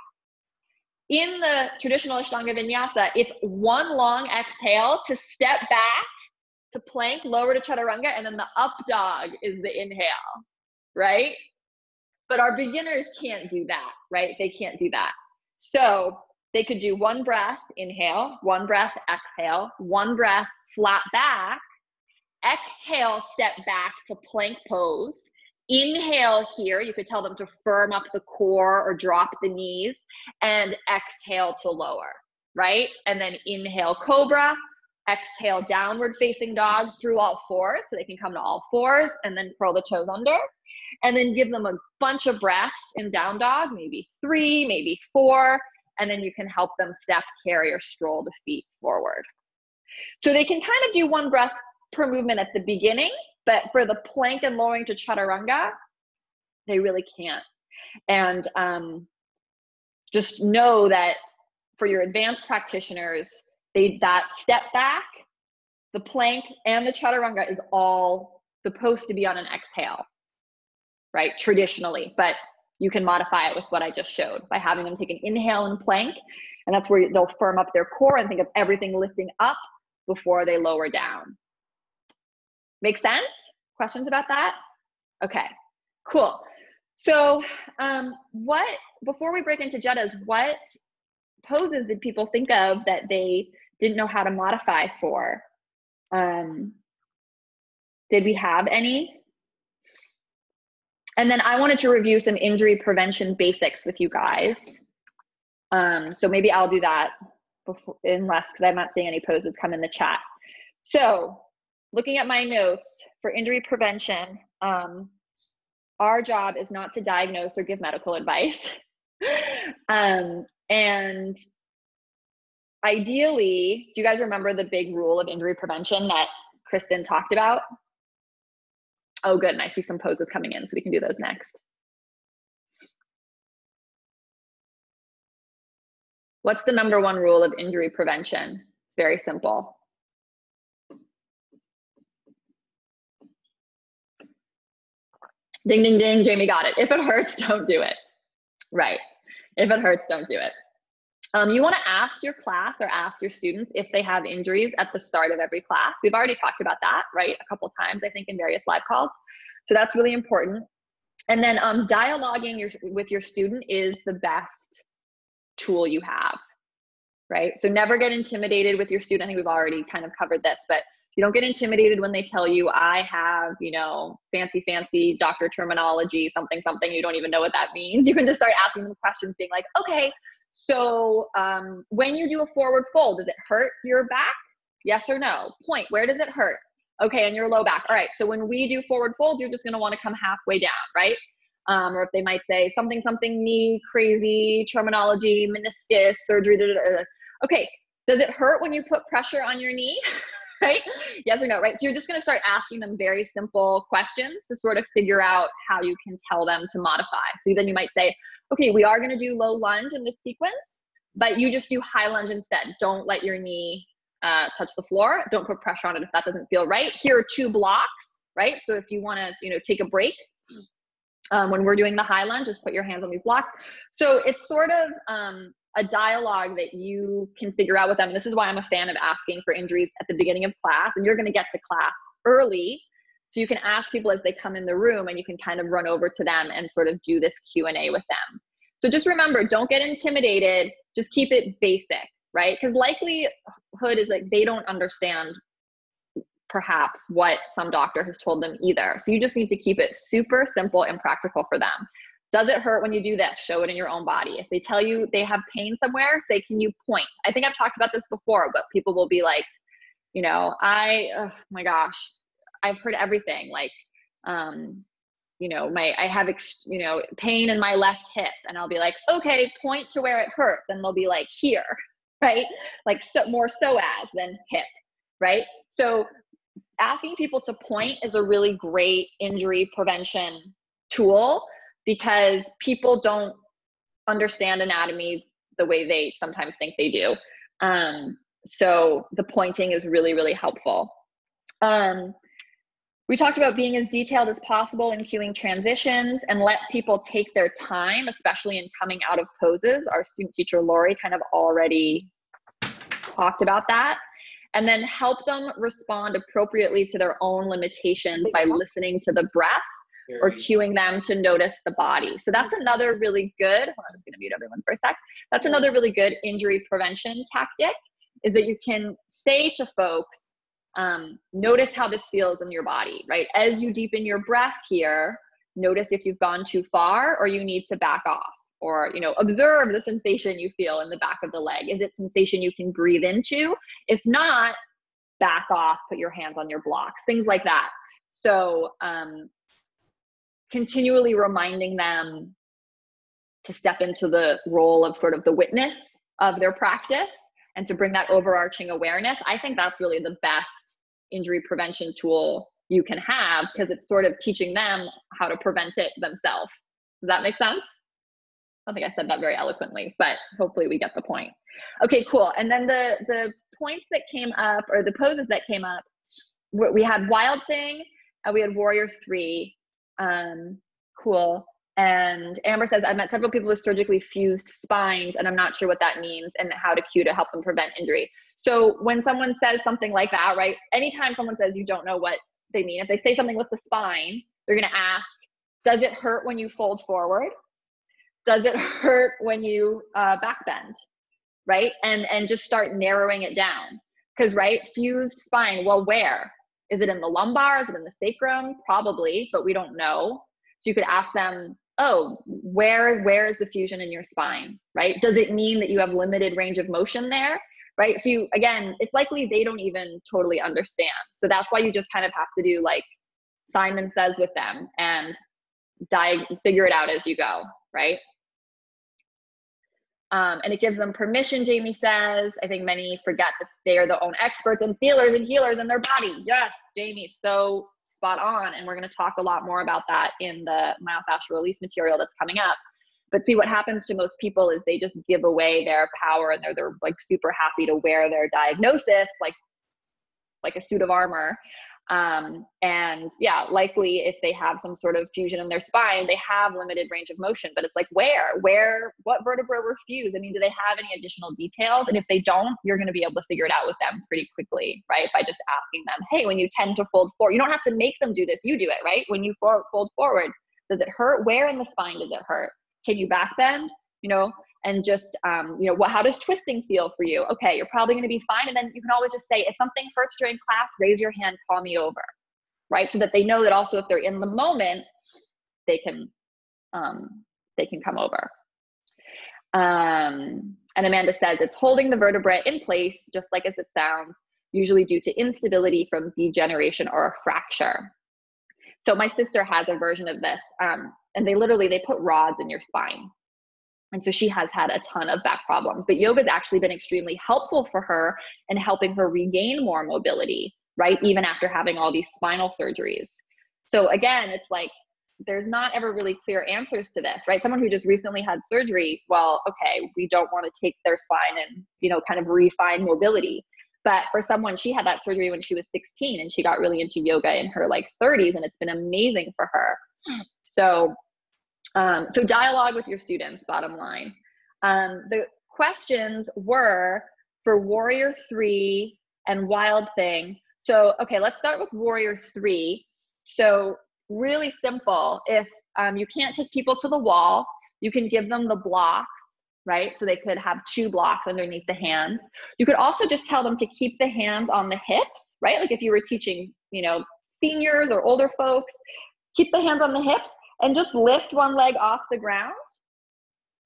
In the traditional Ashtanga Vinyasa, it's 1 long exhale to step back to plank, lower to Chaturanga, and then the up dog is the inhale, right? But our beginners can't do that, right? They can't do that. So they could do 1 breath, inhale, 1 breath, exhale, 1 breath, flat back, exhale, step back to plank pose. Inhale here, you could tell them to firm up the core or drop the knees, and exhale to lower, right? And then inhale, cobra, exhale, downward facing dog through all 4s, so they can come to all 4s, and then curl the toes under. And then give them a bunch of breaths in down dog, maybe 3, maybe 4, and then you can help them step, carry, or stroll the feet forward. So they can kind of do 1 breath per movement at the beginning, But for the plank and lowering to chaturanga, they really can't. And just know that for your advanced practitioners, that step back, the plank and the chaturanga is all supposed to be on an exhale, right? Traditionally, but you can modify it with what I just showed by having them take an inhale and plank. And that's where they'll firm up their core and think of everything lifting up before they lower down. Make sense? Questions about that? Okay, cool. So before we break into jettas, what poses did people think of that they didn't know how to modify for? Did we have any? And then I wanted to review some injury prevention basics with you guys. So maybe I'll do that before, because I'm not seeing any poses come in the chat. So looking at my notes for injury prevention, our job is not to diagnose or give medical advice. And ideally, do you guys remember the big rule of injury prevention that Kristen talked about? Oh, good. And I see some poses coming in, so we can do those next. What's the #1 rule of injury prevention? It's very simple. Ding, ding, ding. Jamie got it. If it hurts, don't do it. Right. If it hurts, don't do it. You want to ask your class or ask your students if they have injuries at the start of every class. We've already talked about that, right? A couple of times, I think, in various live calls. So that's really important. And then dialoguing with your student is the best tool you have, right? So never get intimidated with your student. I think we've already kind of covered this, but you don't get intimidated when they tell you, I have, you know, fancy doctor terminology, something, you don't even know what that means. You can just start asking them questions being like, okay, so when you do a forward fold, does it hurt your back? Yes or no? Point, where does it hurt? Okay, and your low back. All right, so when we do forward fold, you're just gonna wanna come halfway down, right? Or if they might say something, knee, crazy, terminology, meniscus, surgery, Okay, does it hurt when you put pressure on your knee? Right? Yes or no, right? So you're just gonna start asking them very simple questions to sort of figure out how you can tell them to modify. So then you might say, okay, we are gonna do low lunge in this sequence, but you just do high lunge instead. Don't let your knee touch the floor. Don't put pressure on it if that doesn't feel right. Here are 2 blocks, right? So if you wanna, you know, take a break, when we're doing the high lunge, just put your hands on these blocks. So it's sort of a dialogue that you can figure out with them. And this is why I'm a fan of asking for injuries at the beginning of class, and you're going to get to class early. So you can ask people as they come in the room, and you can kind of run over to them and sort of do this Q&A with them. So just remember, don't get intimidated. Just keep it basic, right? Because likelihood is like they don't understand perhaps what some doctor has told them either. So you just need to keep it super simple and practical for them. Does it hurt when you do this? Show it in your own body. If they tell you they have pain somewhere, say, can you point? I think I've talked about this before, but people will be like, you know, oh my gosh, I've heard everything. Like, you know, I have, you know, pain in my left hip. And I'll be like, okay, point to where it hurts. And they'll be like, here, right? Like more psoas than hip, right? So asking people to point is a really great injury prevention tool, because people don't understand anatomy the way they sometimes think they do. So the pointing is really, really helpful. We talked about being as detailed as possible in cueing transitions, and let people take their time, especially in coming out of poses. Our student teacher, Lori, kind of already talked about that. And then help them respond appropriately to their own limitations by listening to the breath, or cueing them to notice the body. So that's another really good, hold on, I'm just gonna mute everyone for a sec. That's another really good injury prevention tactic, is that you can say to folks, notice how this feels in your body, right? As you deepen your breath here, notice if you've gone too far or you need to back off, or, you know, observe the sensation you feel in the back of the leg. Is it sensation you can breathe into? If not, back off, put your hands on your blocks, things like that. So, continually reminding them to step into the role of sort of the witness of their practice, and to bring that overarching awareness. I think that's really the best injury prevention tool you can have, because it's sort of teaching them how to prevent it themselves. Does that make sense? I don't think I said that very eloquently, but hopefully we get the point. Okay, cool. And then the points that came up, or the poses that came up, we had Wild Thing, and we had Warrior 3. Cool. And Amber says, I've met several people with surgically fused spines, and I'm not sure what that means and how to cue to help them prevent injury. So when someone says something like that, right? Anytime someone says you don't know what they mean, if they say something with the spine, they're going to ask, does it hurt when you fold forward? Does it hurt when you back bend? Right? And just start narrowing it down. Because, right, fused spine, well, where? Is it in the lumbar? Is it in the sacrum? Probably, but we don't know. So you could ask them, oh, where is the fusion in your spine, right? Does it mean that you have limited range of motion there, right? So again, it's likely they don't even totally understand. So that's why you just kind of have to do like Simon Says with them and figure it out as you go, right? And it gives them permission, Jamie says. I think many forget that they are the own experts and feelers and healers in their body. Yes, Jamie, so spot on. And we're going to talk a lot more about that in the myofascial release material that's coming up. But see, what happens to most people is they just give away their power, and they're like super happy to wear their diagnosis like a suit of armor. And yeah, likely if they have some sort of fusion in their spine, they have limited range of motion, but it's like, what vertebra were fused? I mean, do they have any additional details? And if they don't, you're going to be able to figure it out with them pretty quickly, right? By just asking them, hey, when you tend to fold forward, you don't have to make them do this. You do it, right? When you fold forward, does it hurt? Where in the spine does it hurt? Can you back bend? And just, how does twisting feel for you? Okay, you're probably going to be fine. And then you can always just say, if something hurts during class, raise your hand, call me over, right? So that they know that also if they're in the moment, they can come over. And Amanda says, it's holding the vertebrae in place, just like as it sounds, usually due to instability from degeneration or a fracture. So my sister has a version of this, and they put rods in your spine. And so she has had a ton of back problems, but yoga's actually been extremely helpful for her in helping her regain more mobility, right? Even after having all these spinal surgeries. So again, it's like, there's not ever really clear answers to this, right? Someone who just recently had surgery, well, okay, we don't want to take their spine and, kind of refine mobility. But for someone, she had that surgery when she was 16 and she got really into yoga in her 30s, and it's been amazing for her. So dialogue with your students, bottom line. The questions were for Warrior 3 and Wild Thing. So, okay, let's start with Warrior 3. So really simple. If you can't take people to the wall, you can give them the blocks, right? So they could have 2 blocks underneath the hands. You could also just tell them to keep the hands on the hips, right? Like if you were teaching, seniors or older folks, keep the hands on the hips. And just lift one leg off the ground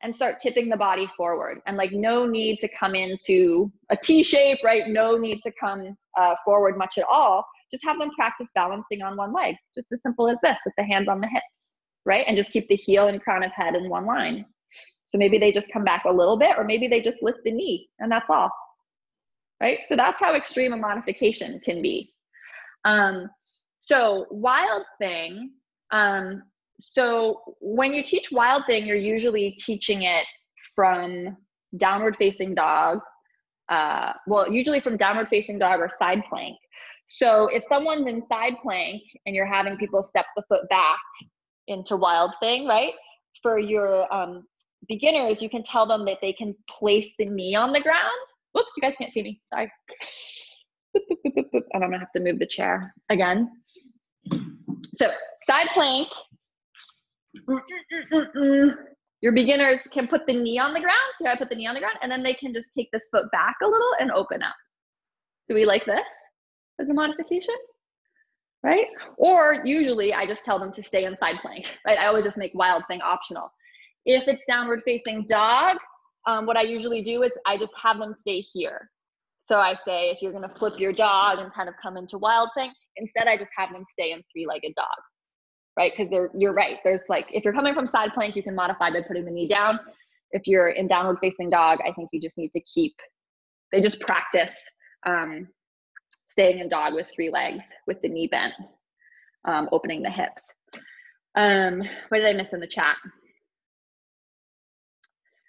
and start tipping the body forward. And no need to come into a T shape, right? No need to come forward much at all. Just have them practice balancing on one leg. Just as simple as this, with the hands on the hips, right? And just keep the heel and crown of head in one line. So maybe they just come back a little bit, or maybe they just lift the knee, and that's all, right? So that's how extreme a modification can be. So Wild Thing, so when you teach Wild Thing, you're usually teaching it from downward facing dog. Usually from downward facing dog or side plank. So if someone's in side plank and you're having people step the foot back into Wild Thing, right? For your beginners, you can tell them that they can place the knee on the ground. Whoops, you guys can't see me, sorry. And I'm gonna have to move the chair again. So side plank. Your beginners can put the knee on the ground. So I put the knee on the ground, and then they can just take this foot back a little and open up. Do we like this as a modification? Right? Or usually I just tell them to stay in side plank, right? I always just make Wild Thing optional. If it's downward facing dog, what I usually do is I just have them stay here. So I say, if you're going to flip your dog and kind of come into Wild Thing, instead I just have them stay in 3-legged dog. Right? Because you're right. There's if you're coming from side plank, you can modify by putting the knee down. If you're in downward facing dog, I think you just need to they just practice staying in dog with 3 legs with the knee bent. opening the hips. What did I miss in the chat?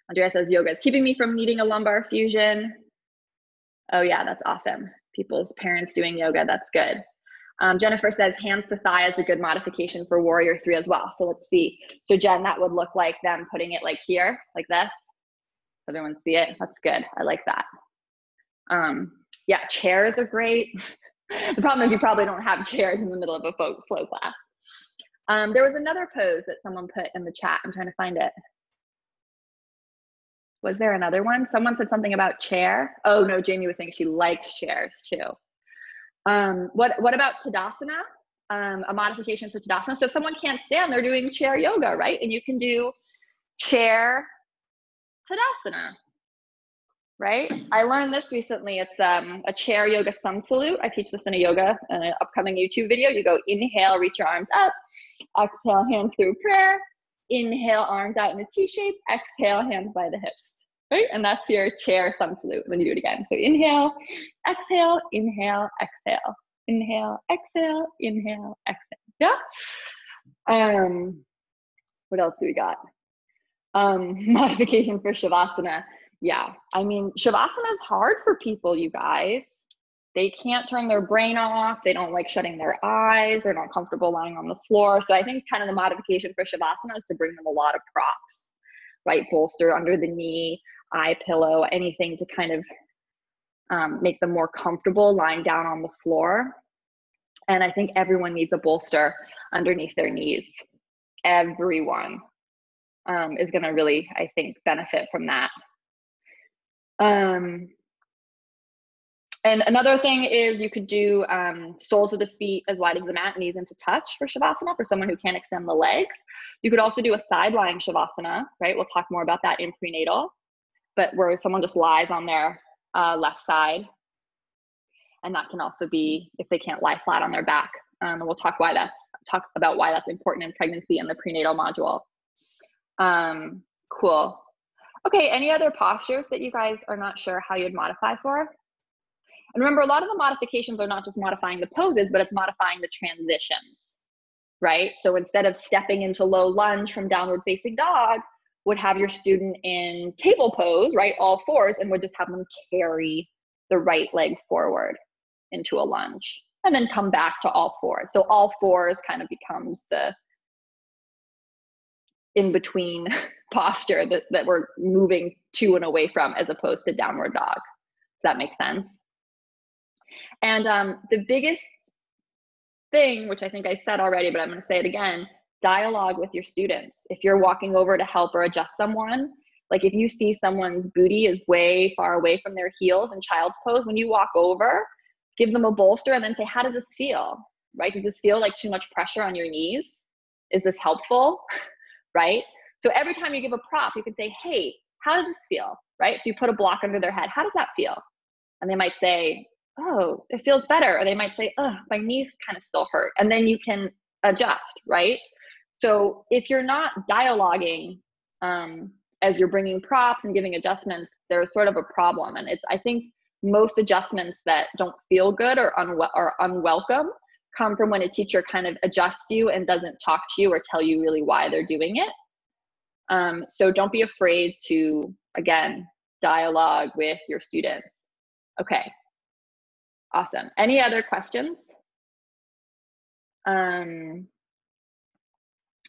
Andrea says yoga is keeping me from needing a lumbar fusion. Oh yeah, that's awesome. People's parents doing yoga, that's good. Jennifer says hands to thigh is a good modification for warrior 3 as well. So let's see. So Jen, that would look like them putting it like here, like this. Everyone see it? That's good. I like that. Yeah, chairs are great. The problem is you probably don't have chairs in the middle of a flow class. There was another pose that someone put in the chat. I'm trying to find it. Was there another one? Someone said something about chair. Oh no, Jamie was saying she likes chairs too. What about Tadasana? A modification for Tadasana. So if someone can't stand, they're doing chair yoga, right? And you can do chair Tadasana, right? I learned this recently. It's a chair yoga sun salute. I teach this in an upcoming YouTube video. You go inhale, reach your arms up, exhale, hands through prayer, inhale, arms out in a T shape, exhale, hands by the hips, right? And that's your chair sun salute. Then you do it again. So inhale, exhale, inhale, exhale, inhale, exhale, inhale, exhale. Yeah. What else do we got? Modification for Shavasana. Yeah, I mean, Shavasana is hard for people, you guys. They can't turn their brain off. They don't like shutting their eyes. They're not comfortable lying on the floor. So I think kind of the modification for Shavasana is to bring them a lot of props, right? Bolster under the knee, eye pillow, anything to kind of make them more comfortable lying down on the floor. And I think everyone needs a bolster underneath their knees. Everyone is going to really, I think, benefit from that. And another thing is you could do soles of the feet as wide as the mat, knees into touch for Shavasana for someone who can't extend the legs. You could also do a side lying Shavasana, right? We'll talk more about that in prenatal, but where someone just lies on their left side. And that can also be if they can't lie flat on their back. And we'll talk about why that's important in pregnancy in the prenatal module. Cool. Okay, any other postures that you guys are not sure how you'd modify for? And remember, a lot of the modifications are not just modifying the poses, but it's modifying the transitions, right? So instead of stepping into low lunge from downward facing dog, would have your student in table pose, right? All fours, and would just have them carry the right leg forward into a lunge and then come back to all fours. So all fours kind of becomes the in-between posture that we're moving to and away from as opposed to downward dog. Does that make sense? And the biggest thing, which I think I said already, but I'm going to say it again, dialogue with your students. If you're walking over to help or adjust someone, like if you see someone's booty is way far away from their heels in child's pose, when you walk over, give them a bolster and then say, how does this feel? Right? Does this feel like too much pressure on your knees? Is this helpful? Right? So every time you give a prop, you can say, hey, how does this feel? Right? So you put a block under their head. How does that feel? And they might say, oh, it feels better. Or they might say, oh, my knees kind of still hurt. And then you can adjust, right? So if you're not dialoguing as you're bringing props and giving adjustments, there's sort of a problem. And it's, I think most adjustments that don't feel good or unwelcome come from when a teacher kind of adjusts you and doesn't talk to you or tell you really why they're doing it. So don't be afraid to, again, dialogue with your students. Okay, awesome. Any other questions?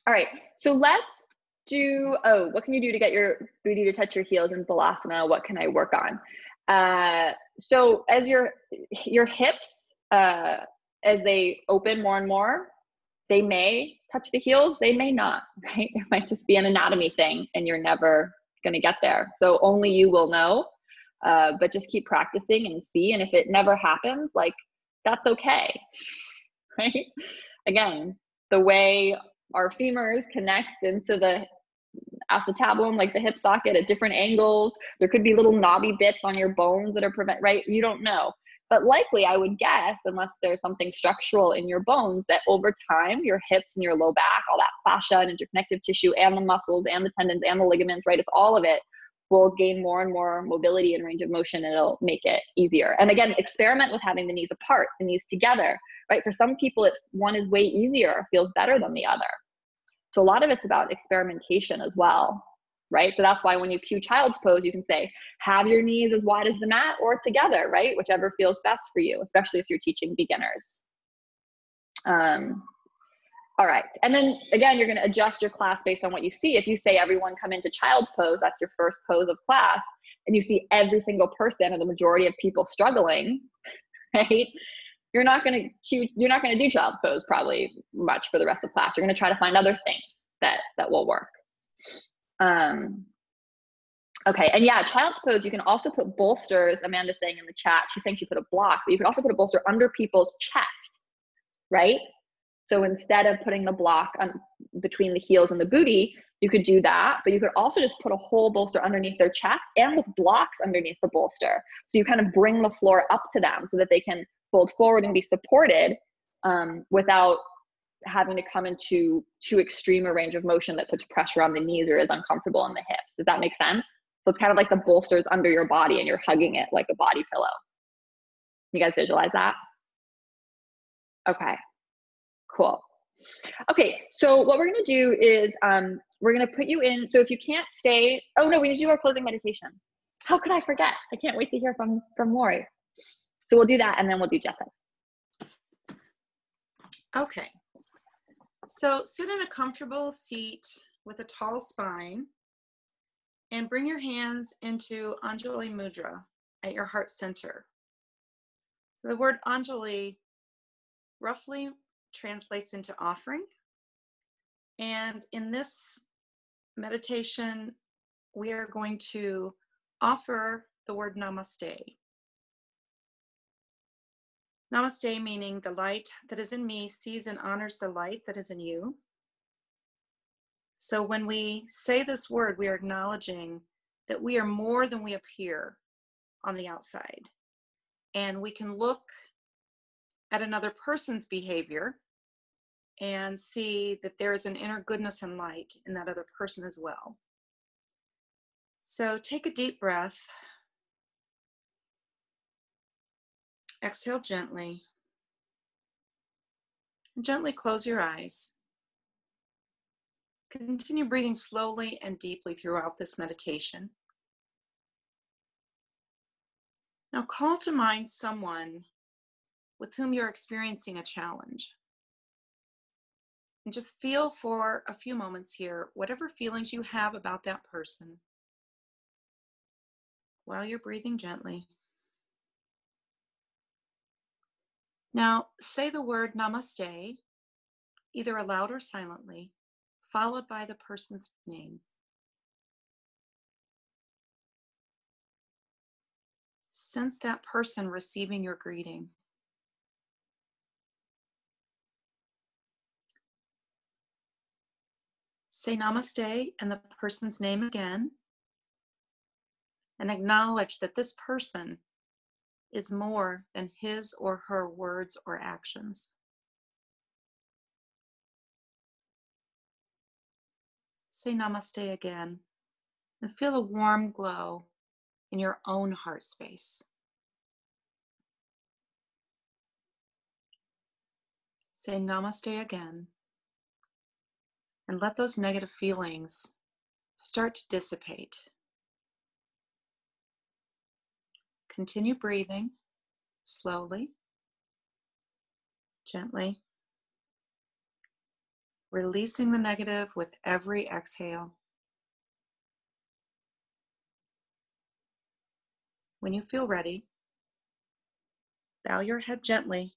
All right, so let's do, what can you do to get your booty to touch your heels in Balasana? What can I work on? So as your hips, as they open more and more, they may touch the heels, they may not, right? It might just be an anatomy thing and you're never gonna get there. So only you will know, but just keep practicing and see. And if it never happens, like that's okay, right? Again, the way our femurs connect into the acetabulum, like the hip socket at different angles, there could be little knobby bits on your bones that are right? You don't know. But likely, I would guess, unless there's something structural in your bones, that over time, your hips and your low back, all that fascia and interconnective tissue and the muscles and the tendons and the ligaments, right? It's all of it will gain more and more mobility and range of motion, and it'll make it easier. And again, experiment with having the knees apart, the knees together, right? For some people, one is way easier, feels better than the other. So a lot of it's about experimentation as well, right? So that's why when you cue child's pose, you can say, have your knees as wide as the mat or together, right? Whichever feels best for you, especially if you're teaching beginners. All right. And then again, you're going to adjust your class based on what you see. If you say everyone come into child's pose, that's your first pose of class, and you see every single person or the majority of people struggling, right? You're not going to do child's pose probably much for the rest of class. You're going to try to find other things that will work. Okay. And yeah, child's pose, you can also put bolsters. Amanda's saying in the chat, she's saying she put a block, but you can also put a bolster under people's chest, right? So instead of putting the block between the heels and the booty, you could do that, but you could also just put a whole bolster underneath their chest and with blocks underneath the bolster. So you kind of bring the floor up to them so that they can fold forward and be supported without having to come into too extreme a range of motion that puts pressure on the knees or is uncomfortable in the hips. Does that make sense? So it's kind of like the bolsters under your body and you're hugging it like a body pillow. You guys visualize that? Okay. Cool. Okay, so what we're going to do is we're going to put you in. So if you can't stay, oh no, we need to do our closing meditation. How could I forget? I can't wait to hear from Lori. So we'll do that and then we'll do Jessica's. Okay. So sit in a comfortable seat with a tall spine and bring your hands into Anjali Mudra at your heart center. So the word Anjali roughly translates into offering. And in this meditation, we are going to offer the word namaste. Namaste meaning the light that is in me sees and honors the light that is in you. So when we say this word, we are acknowledging that we are more than we appear on the outside. And we can look at another person's behavior and see that there is an inner goodness and light in that other person as well. So take a deep breath. Exhale gently. And gently close your eyes. Continue breathing slowly and deeply throughout this meditation. Now call to mind someone with whom you're experiencing a challenge. And just feel for a few moments here, whatever feelings you have about that person, while you're breathing gently. Now, say the word namaste, either aloud or silently, followed by the person's name. Sense that person receiving your greeting. Say namaste and the person's name again, and acknowledge that this person is more than his or her words or actions. Say namaste again and feel a warm glow in your own heart space. Say namaste again and let those negative feelings start to dissipate. Continue breathing slowly, gently, releasing the negative with every exhale. When you feel ready, bow your head gently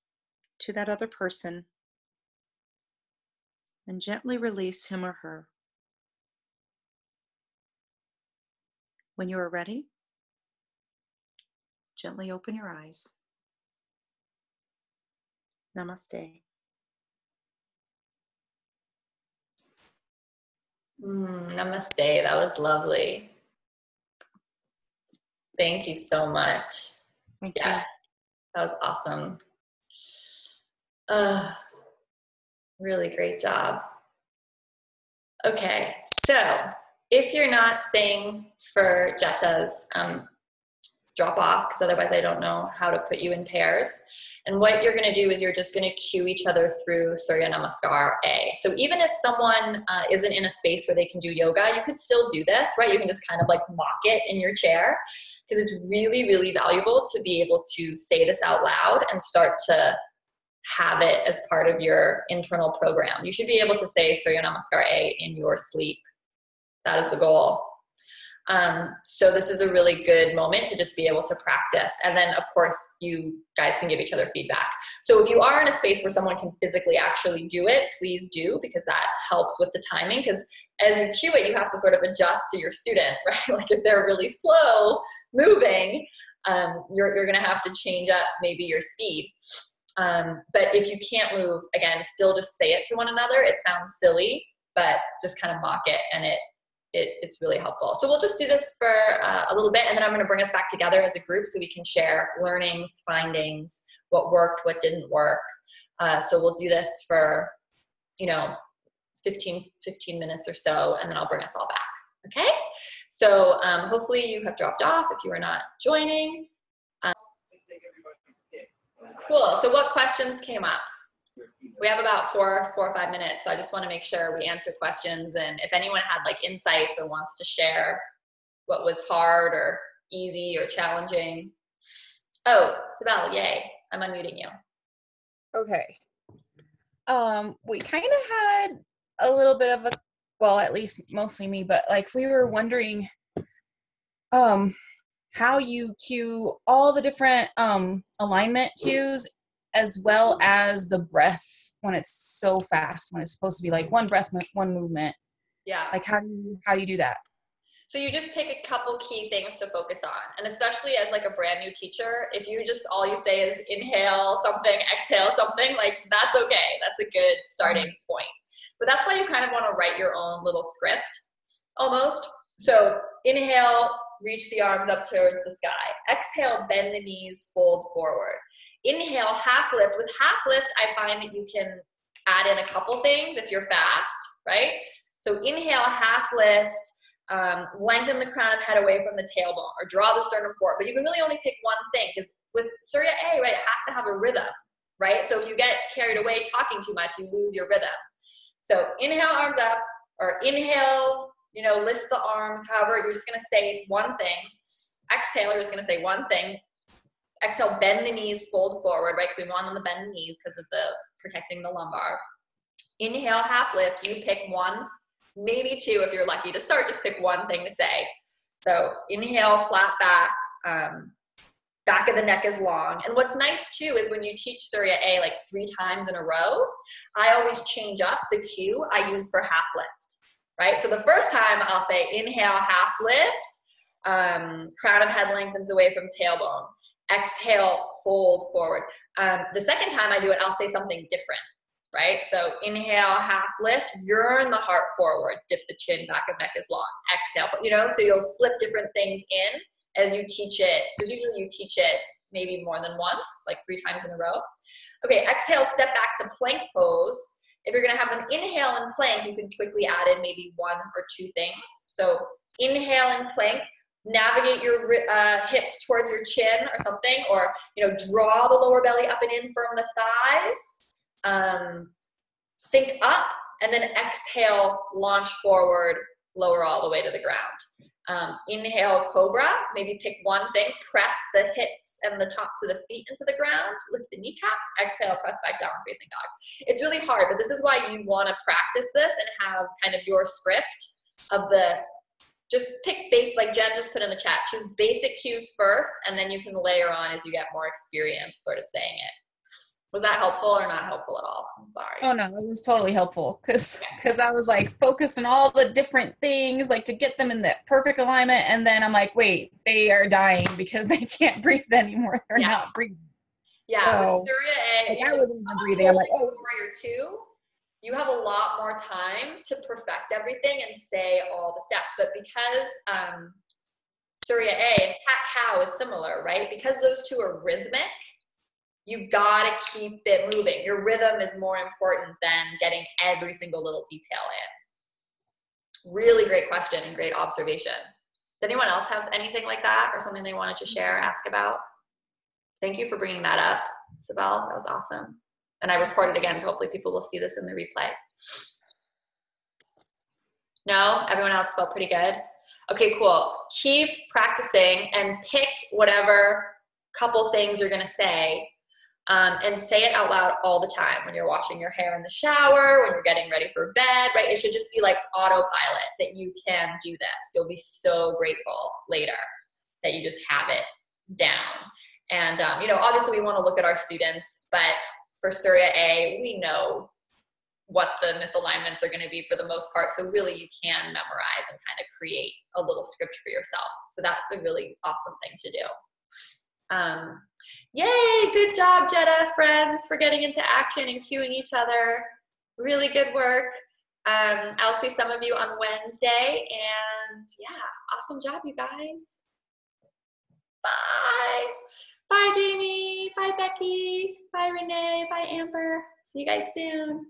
to that other person and gently release him or her. When you are ready, gently open your eyes. Namaste. Namaste. That was lovely. Thank you so much. Thank you. you. That was awesome. Really great job. Okay, so if you're not staying for Jeta's, drop off, because otherwise I don't know how to put you in pairs. And what you're going to do is you're just going to cue each other through Surya Namaskar A. So even if someone isn't in a space where they can do yoga, you could still do this, right? You can just kind of like mock it in your chair, because it's really, really valuable to be able to say this out loud and start to have it as part of your internal program. You should be able to say Surya Namaskar A in your sleep. That is the goal. So this is a really good moment to just be able to practice. And then of course you guys can give each other feedback. So if you are in a space where someone can physically actually do it, please do, because that helps with the timing. Because as you cue it, you have to sort of adjust to your student, right? Like if they're really slow moving, you're going to have to change up maybe your speed. But if you can't move, again, still just say it to one another. It sounds silly, but just kind of mock it, and it's really helpful. So we'll just do this for a little bit, and then I'm going to bring us back together as a group so we can share learnings, findings, what worked, what didn't work. So we'll do this for, 15 minutes or so, and then I'll bring us all back. Okay? So hopefully you have dropped off if you are not joining. Cool. So what questions came up? We have about 4 or 5 minutes, so I just want to make sure we answer questions, and if anyone had like insights or wants to share what was hard or easy or challenging. Oh, Sibel, yay. I'm unmuting you. Okay. We kind of had a little bit of well, at least mostly me, but like we were wondering how you cue all the different alignment cues, as well as the breath when it's so fast, when it's supposed to be like one breath, one movement. Yeah. Like how do you do that? So you just pick a couple key things to focus on. And especially as like a brand new teacher, if you just, all you say is inhale something, exhale something, like that's okay. That's a good starting point. But that's why you kind of want to write your own little script almost. So inhale, reach the arms up towards the sky. Exhale, bend the knees, fold forward. Inhale, half lift. With half lift, I find that you can add in a couple things if you're fast, right? So inhale, half lift. Lengthen the crown of head away from the tailbone, or draw the sternum forward. But you can really only pick one thing, because with Surya A, right, it has to have a rhythm, right? So if you get carried away talking too much, you lose your rhythm. So inhale, arms up, or inhale, lift the arms. However, you're just going to say one thing. Exhale, you're just going to say one thing. Exhale, bend the knees, fold forward, right? Because we want them to bend the knees because of the protecting the lumbar. Inhale, half lift. You pick one. Maybe two if you're lucky to start. Just pick one thing to say. So inhale, flat back. Back of the neck is long. And what's nice too is when you teach Surya A like 3 times in a row, I always change up the cue I use for half lift, right? So the first time I'll say inhale, half lift. Crown of head lengthens away from tailbone. Exhale, fold forward. The second time I do it, I'll say something different. Right? So inhale, half lift, yearn the heart forward, dip the chin, back of neck is long. Exhale, so you'll slip different things in as you teach it, because usually you teach it maybe more than once, like 3 times in a row. Okay, exhale, step back to plank pose. If you're going to have them inhale and plank, you can quickly add in maybe 1 or 2 things. So inhale and plank, navigate your hips towards your chin or something, or draw the lower belly up and in, firm the thighs. Think up, and then exhale, launch forward, lower all the way to the ground. Inhale, cobra, maybe pick one thing, press the hips and the tops of the feet into the ground, lift the kneecaps, exhale, press back down, facing dog. It's really hard, but this is why you want to practice this and have kind of your script of just pick base, like Jen just put in the chat, choose basic cues first, and then you can layer on as you get more experience sort of saying it. Was that helpful or not helpful at all? I'm sorry. Oh no, it was totally helpful, because I was like focused on all the different things, like to get them in the perfect alignment, and then I'm like, wait, they are dying because they can't breathe anymore. They're not breathing. Yeah, so, Surya A, I wasn't even breathing. I'm like, oh. Warrior 2, you have a lot more time to perfect everything and say all the steps. But because Surya A and cat-cow is similar, right? Because those two are rhythmic, you've got to keep it moving. Your rhythm is more important than getting every single little detail Really great question and great observation. Does anyone else have anything like that or something they wanted to share, ask about? Thank you for bringing that up, Sibel. That was awesome. And I recorded again, so hopefully people will see this in the replay. No? Everyone else felt pretty good? Okay, cool. Keep practicing and pick whatever couple things you're going to say, and say it out loud all the time when you're washing your hair in the shower, when you're getting ready for bed, right? It should just be like autopilot that you can do this. You'll be so grateful later that you just have it down. And, you know, obviously we want to look at our students, but for Surya A, we know what the misalignments are going to be for the most part. So really you can memorize and kind of create a little script for yourself. So that's a really awesome thing to do. Yay, good job, Jetta, friends, for getting into action and cueing each other. Really good work. I'll see some of you on Wednesday, and yeah, awesome job, you guys. Bye. Bye, Jamie. Bye, Becky. Bye, Renee. Bye, Amber. See you guys soon.